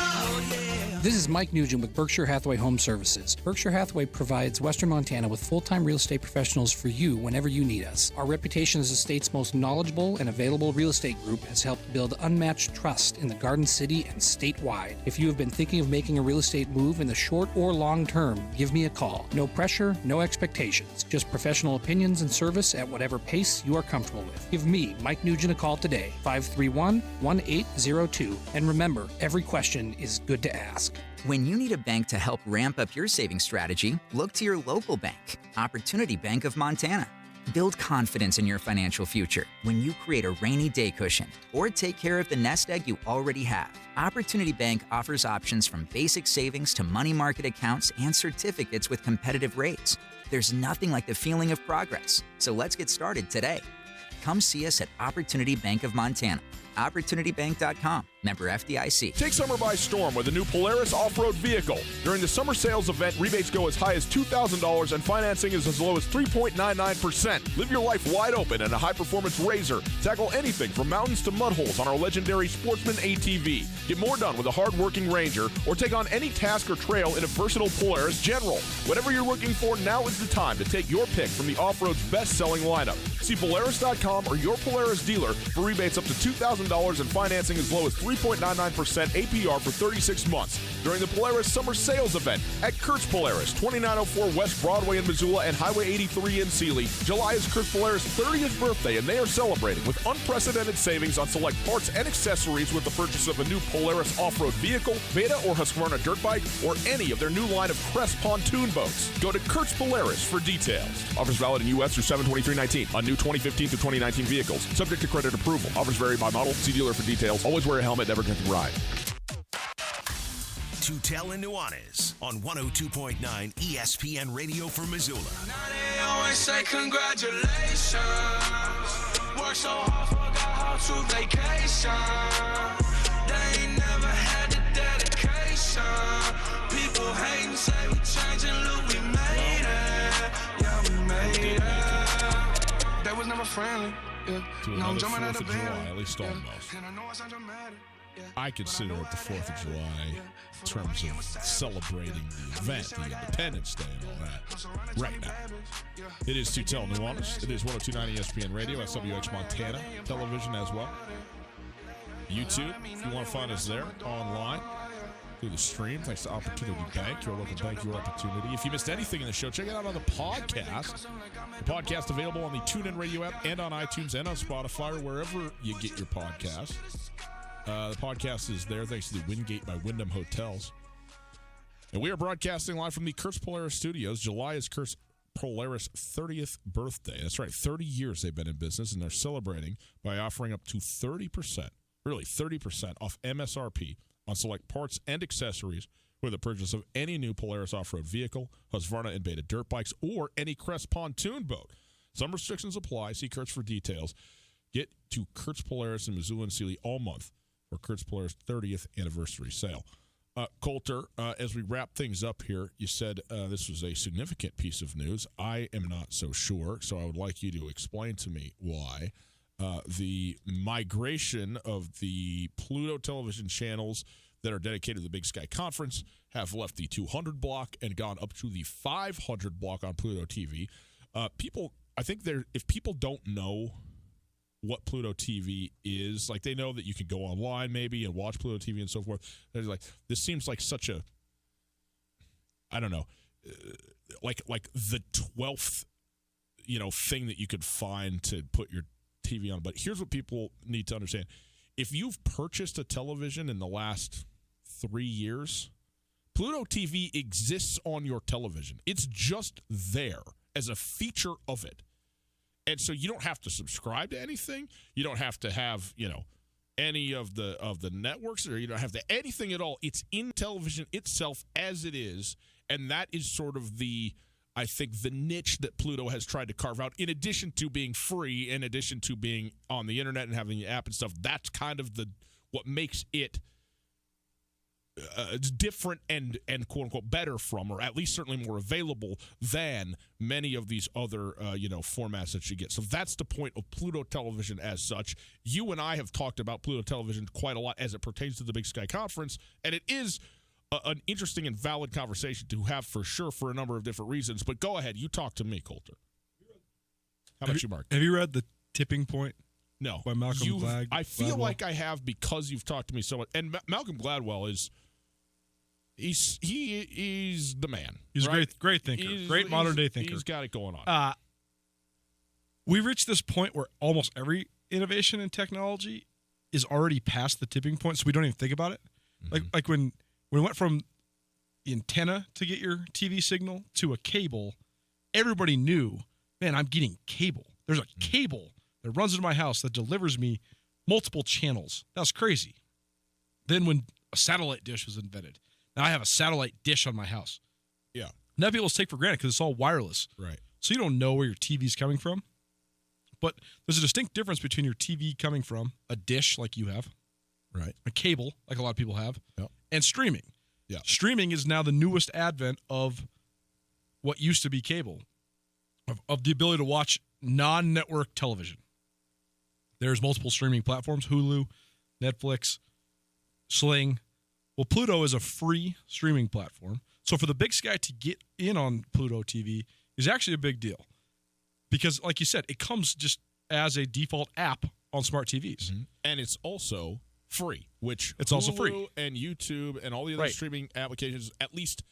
This is Mike Nugent with Berkshire Hathaway Home Services. Berkshire Hathaway provides Western Montana with full-time real estate professionals for you whenever you need us. Our reputation as the state's most knowledgeable and available real estate group has helped build unmatched trust in the Garden City and statewide. If you have been thinking of making a real estate move in the short or long term, give me a call. No pressure, no expectations. Just professional opinions and service at whatever pace you are comfortable with. Give me, Mike Nugent, a call today, 531-1802. And remember, every question is good to ask. When you need a bank to help ramp up your savings strategy, look to your local bank, Opportunity Bank of Montana. Build confidence in your financial future when you create a rainy day cushion or take care of the nest egg you already have. Opportunity Bank offers options from basic savings to money market accounts and certificates with competitive rates. There's nothing like the feeling of progress, so let's get started today. Come see us at Opportunity Bank of Montana. OpportunityBank.com. Member FDIC. Take summer by storm with a new Polaris off-road vehicle. During the summer sales event, rebates go as high as $2,000 and financing is as low as 3.99%. Live your life wide open in a high-performance RZR. Tackle anything from mountains to mud holes on our legendary Sportsman ATV. Get more done with a hard-working Ranger or take on any task or trail in a versatile Polaris General. Whatever you're looking for, now is the time to take your pick from the off-road's best-selling lineup. See Polaris.com or your Polaris dealer for rebates up to $2,000 and financing as low as 3.99%. 3.99% APR for 36 months during the Polaris Summer Sales Event at Kurtz Polaris, 2904 West Broadway in Missoula and Highway 83 in Sealy. July is Kurtz Polaris' 30th birthday, and they are celebrating with unprecedented savings on select parts and accessories with the purchase of a new Polaris off-road vehicle, Beta or Husqvarna dirt bike, or any of their new line of Crest pontoon boats. Go to Kurtz Polaris for details. Offers valid in U.S. through 7/23/19 on new 2015 to 2019 vehicles. Subject to credit approval. Offers vary by model. See dealer for details. Always wear a helmet. Never drink and ride. Tutel and Nuanez on 102.9 ESPN Radio for Missoula. Now they always say congratulations. Work so hard, forgot how to vacation. They ain't never had the dedication. People hate and say we changing, look, we made it. Yeah, we made it. They was never friendly. Yeah. To Now I'm another jumping 4th out of of July, bed. at least almost. And I know I sound dramatic. I consider it the 4th of July in terms of celebrating the event, the Independence Day and all that, right now. It is Tutel Nuanez. It is 102.9 ESPN Radio, SWX Montana television as well. YouTube, if you want to find us there, online, through the stream, thanks to Opportunity Bank, your local bank, your opportunity. If you missed anything in the show, check it out on the podcast. The podcast available on the TuneIn Radio app and on iTunes and on Spotify or wherever you get your podcasts. The podcast is there thanks to the Wingate by Wyndham Hotels. And we are broadcasting live from the Kurtz Polaris Studios. July is Kurtz Polaris' 30th birthday. That's right, 30 years they've been in business, and they're celebrating by offering up to 30%, really 30% off MSRP on select parts and accessories with the purchase of any new Polaris off-road vehicle, Husqvarna and Beta dirt bikes, or any Crest pontoon boat. Some restrictions apply. See Kurtz for details. Get to Kurtz Polaris in Missoula and Sealy all month for Kurtz Polaris' 30th anniversary sale. Coulter, as we wrap things up here, you said this was a significant piece of news. I am not so sure, so I would like you to explain to me why. The migration of the Pluto television channels that are dedicated to the Big Sky Conference have left the 200 block and gone up to the 500 block on Pluto TV. I think if people don't know what Pluto TV is, like they know that you can go online maybe and watch Pluto TV and so forth. They're like, this seems like such a, I don't know, like the 12th, thing that you could find to put your TV on. But here's what people need to understand. If you've purchased a television in the last 3 years, Pluto TV exists on your television. It's just there as a feature of it. And so you don't have to subscribe to anything. You don't have to have, any of the networks, or you don't have to anything at all. It's in television itself as it is, and that is sort of I think the niche that Pluto has tried to carve out, in addition to being free, in addition to being on the internet and having the app and stuff. That's kind of what makes it different and quote unquote better from, or at least certainly more available than many of these other formats that you get. So that's the point of Pluto Television as such. You and I have talked about Pluto Television quite a lot as it pertains to the Big Sky Conference, and it is an interesting and valid conversation to have for sure for a number of different reasons. But go ahead, you talk to me, Coulter. How about you, Mark? Have you read The Tipping Point? No. By Malcolm Gladwell? I feel like I have, because you've talked to me so much. And Malcolm Gladwell is he's the man. He's right? a great thinker, great modern day thinker. He's got it going on. We've reached this point where almost every innovation in technology is already past the tipping point, so we don't even think about it. Mm-hmm. Like when we went from the antenna to get your TV signal to a cable, everybody knew, man, I'm getting cable. There's a cable that runs into my house that delivers me multiple channels. That's crazy. Then when a satellite dish was invented, now I have a satellite dish on my house. Yeah. Now people take for granted because it's all wireless. Right. So you don't know where your TV's coming from. But there's a distinct difference between your TV coming from a dish like you have, right, a cable like a lot of people have, yep, and streaming. Yeah. Streaming is now the newest advent of what used to be cable, of the ability to watch non-network television. There's multiple streaming platforms, Hulu, Netflix, Sling. Well, Pluto is a free streaming platform. So for the Big Sky to get in on Pluto TV is actually a big deal. Because, like you said, it comes just as a default app on smart TVs. Mm-hmm. And it's also free, which it's Hulu also free, and YouTube and all the other streaming applications, at least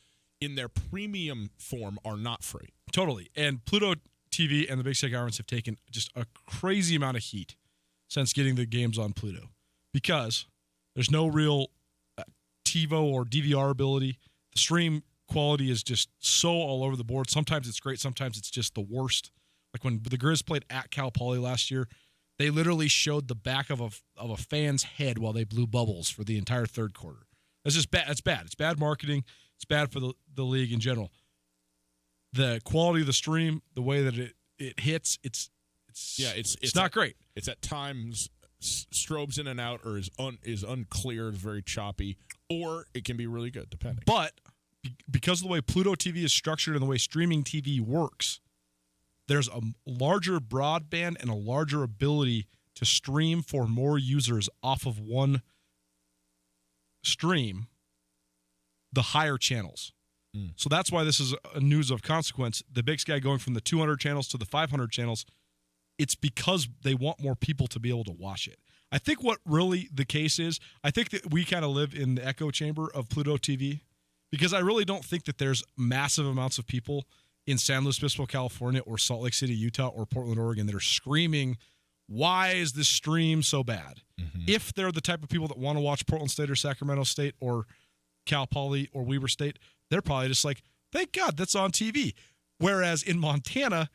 in their premium form, are not free. Totally. And Pluto TV and the Big Sky Governments have taken just a crazy amount of heat since getting the games on Pluto, because there's no real TiVo or DVR ability. The stream quality is just so all over the board. Sometimes it's great, sometimes it's just the worst. Like when the Grizz played at Cal Poly last year, they literally showed the back of a fan's head while they blew bubbles for the entire third quarter. That's just bad. It's bad. It's bad marketing. It's bad for the league in general. The quality of the stream, the way that it hits, it's not great. It's at times strobes in and out, or is unclear, is very choppy, or it can be really good, depending. But because of the way Pluto TV is structured and the way streaming TV works, there's a larger broadband and a larger ability to stream for more users off of one stream, the higher channels. So that's why this is a news of consequence. The Big Sky going from the 200 channels to the 500 channels, it's because they want more people to be able to watch it. I think what really the case is, I think that we kind of live in the echo chamber of Pluto TV, because I really don't think that there's massive amounts of people in San Luis Obispo, California, or Salt Lake City, Utah, or Portland, Oregon that are screaming, why is this stream so bad? Mm-hmm. If they're the type of people that want to watch Portland State or Sacramento State or Cal Poly or Weber State, they're probably just like, thank God that's on TV. Whereas in Montana,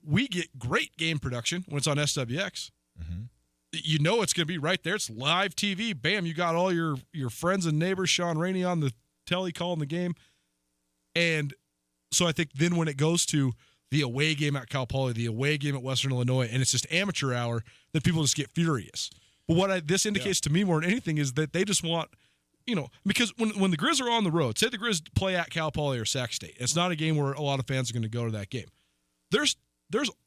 we get great game production when it's on SWX. Mm-hmm. You know it's going to be right there. It's live TV. Bam, you got all your friends and neighbors, Sean Rainey on the telly calling the game. And so I think then when it goes to the away game at Cal Poly, the away game at Western Illinois, and it's just amateur hour, then people just get furious. But what this indicates to me more than anything is that they just want, because when the Grizz are on the road, say the Grizz play at Cal Poly or Sac State, it's not a game where a lot of fans are going to go to that game. There's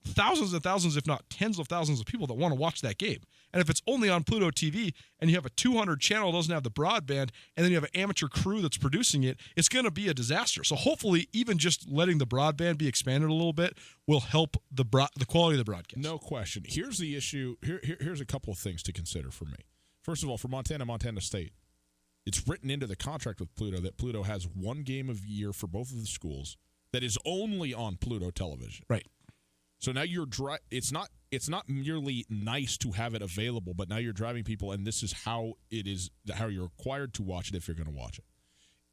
thousands and thousands, if not tens of thousands of people that want to watch that game. And if it's only on Pluto TV and you have a 200 channel, doesn't have the broadband, and then you have an amateur crew that's producing it, it's going to be a disaster. So hopefully even just letting the broadband be expanded a little bit will help the quality of the broadcast. No question. Here's the issue. Here's a couple of things to consider for me. First of all, for Montana State, it's written into the contract with Pluto that Pluto has one game of year for both of the schools that is only on Pluto television. Right. So now it's not merely nice to have it available, but now you're driving people, and this is how you're required to watch it if you're going to watch it.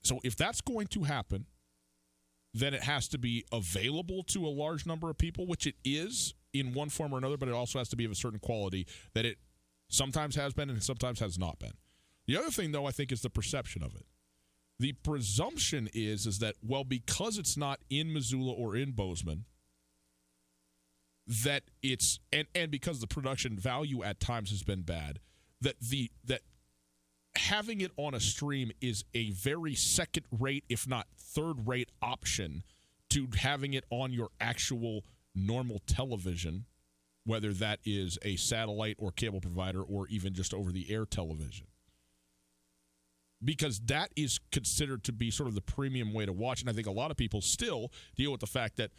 So if that's going to happen, then it has to be available to a large number of people, which it is in one form or another, but it also has to be of a certain quality that it sometimes has been and sometimes has not been. The other thing, though, I think is the perception of it. The presumption is that, well, because it's not in Missoula or in Bozeman, that it's and because the production value at times has been bad, that having it on a stream is a very second-rate, if not third-rate option to having it on your actual normal television, whether that is a satellite or cable provider or even just over-the-air television. Because that is considered to be sort of the premium way to watch. And I think a lot of people still deal with the fact that,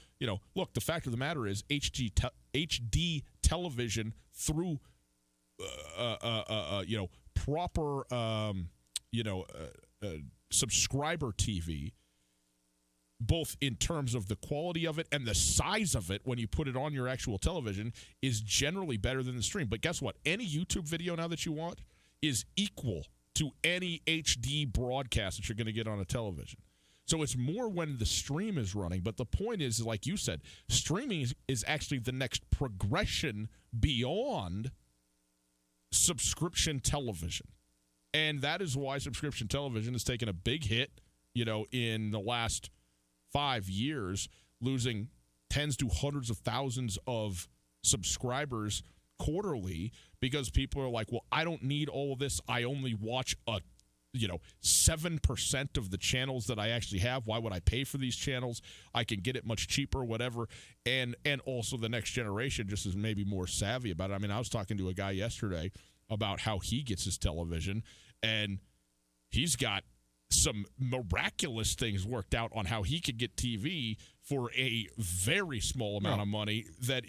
look, the fact of the matter is HD television through, proper, subscriber TV, both in terms of the quality of it and the size of it when you put it on your actual television, is generally better than the stream. But guess what? Any YouTube video now that you want is equal to any HD broadcast that you're going to get on a television. So it's more when the stream is running. But the point is, like you said, streaming is actually the next progression beyond subscription television. And that is why subscription television has taken a big hit, in the last 5 years, losing tens to hundreds of thousands of subscribers quarterly, because people are like, well, I don't need all of this. I only watch 7% of the channels that I actually have. Why would I pay for these channels? I can get it much cheaper, whatever. And also the next generation just is maybe more savvy about it. I mean, I was talking to a guy yesterday about how he gets his television, and he's got some miraculous things worked out on how he could get TV for a very small amount of money that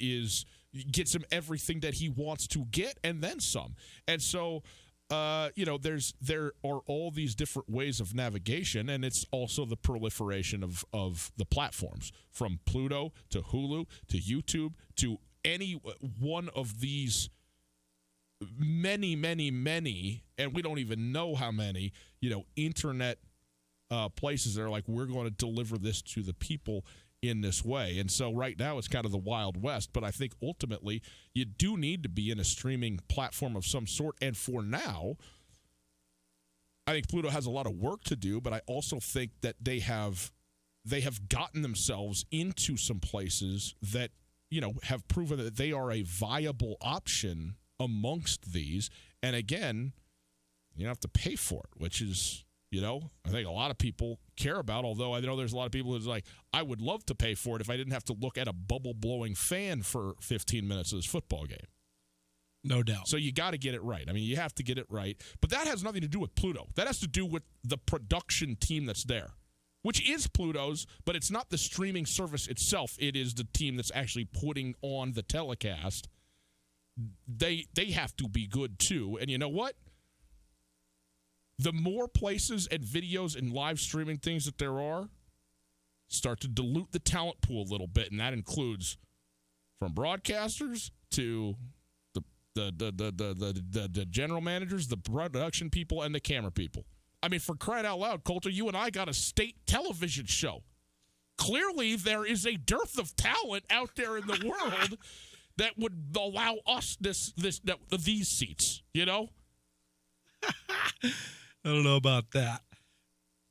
gets him everything that he wants to get and then some. And so there are all these different ways of navigation, and it's also the proliferation of the platforms, from Pluto to Hulu to YouTube to any one of these many, and we don't even know how many, internet places that are like, we're going to deliver this to the people in this way. And so right now it's kind of the Wild West, but I think ultimately you do need to be in a streaming platform of some sort. And for now, I think Pluto has a lot of work to do, but I also think that they have gotten themselves into some places that, have proven that they are a viable option amongst these. And again, you don't have to pay for it, which is, I think a lot of people care about, although I know there's a lot of people who's like, I would love to pay for it if I didn't have to look at a bubble-blowing fan for 15 minutes of this football game. No doubt. So you got to get it right. I mean, you have to get it right. But that has nothing to do with Pluto. That has to do with the production team that's there, which is Pluto's, but it's not the streaming service itself. It is the team that's actually putting on the telecast. They have to be good, too. And you know what? The more places and videos and live streaming things that there are, start to dilute the talent pool a little bit, and that includes from broadcasters to the general managers, the production people, and the camera people. I mean, for crying out loud, Colter, you and I got a state television show. Clearly, there is a dearth of talent out there in the world that would allow us these seats, I don't know about that.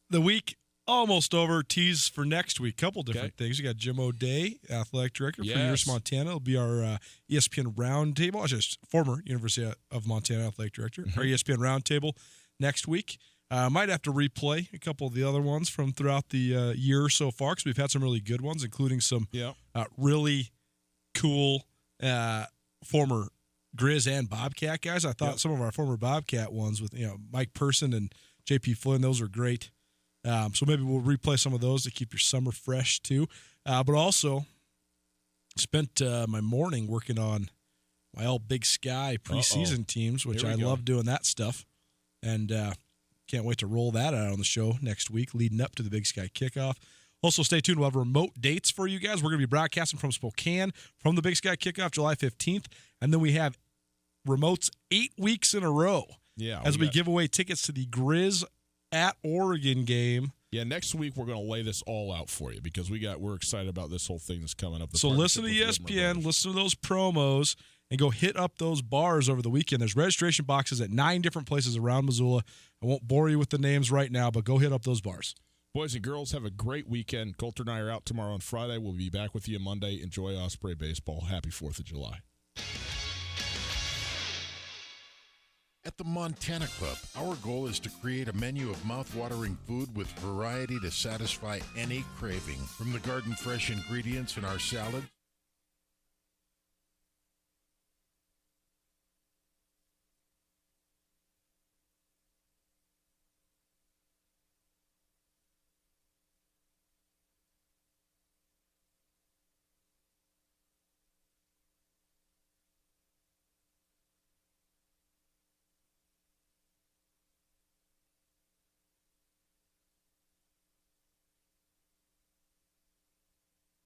The week almost over. Tease for next week. Couple different things. You got Jim O'Day, athletic director for University of Montana. It'll be our ESPN Roundtable. Just former University of Montana athletic director. Our ESPN Roundtable next week. Might have to replay a couple of the other ones from throughout the year so far, because we've had some really good ones, including some really cool former Grizz and Bobcat guys. I thought some of our former Bobcat ones with Mike Person and JP Flynn, those are great. So maybe we'll replay some of those to keep your summer fresh too. But also spent my morning working on my all Big Sky preseason teams, which I love doing that stuff. And can't wait to roll that out on the show next week leading up to the Big Sky kickoff. Also, stay tuned. We'll have remote dates for you guys. We're going to be broadcasting from Spokane from the Big Sky kickoff July 15th. And then we have remotes 8 weeks in a row as we give away tickets to the Grizz at Oregon game. Yeah, next week we're going to lay this all out for you because we're excited about this whole thing that's coming up. So listen to ESPN, listen to those promos, and go hit up those bars over the weekend. There's registration boxes at 9 different places around Missoula. I won't bore you with the names right now, but go hit up those bars. Boys and girls, have a great weekend. Coulter and I are out tomorrow and Friday. We'll be back with you Monday. Enjoy Osprey baseball. Happy 4th of July. At the Montana Club, our goal is to create a menu of mouth-watering food with variety to satisfy any craving. From the garden-fresh ingredients in our salad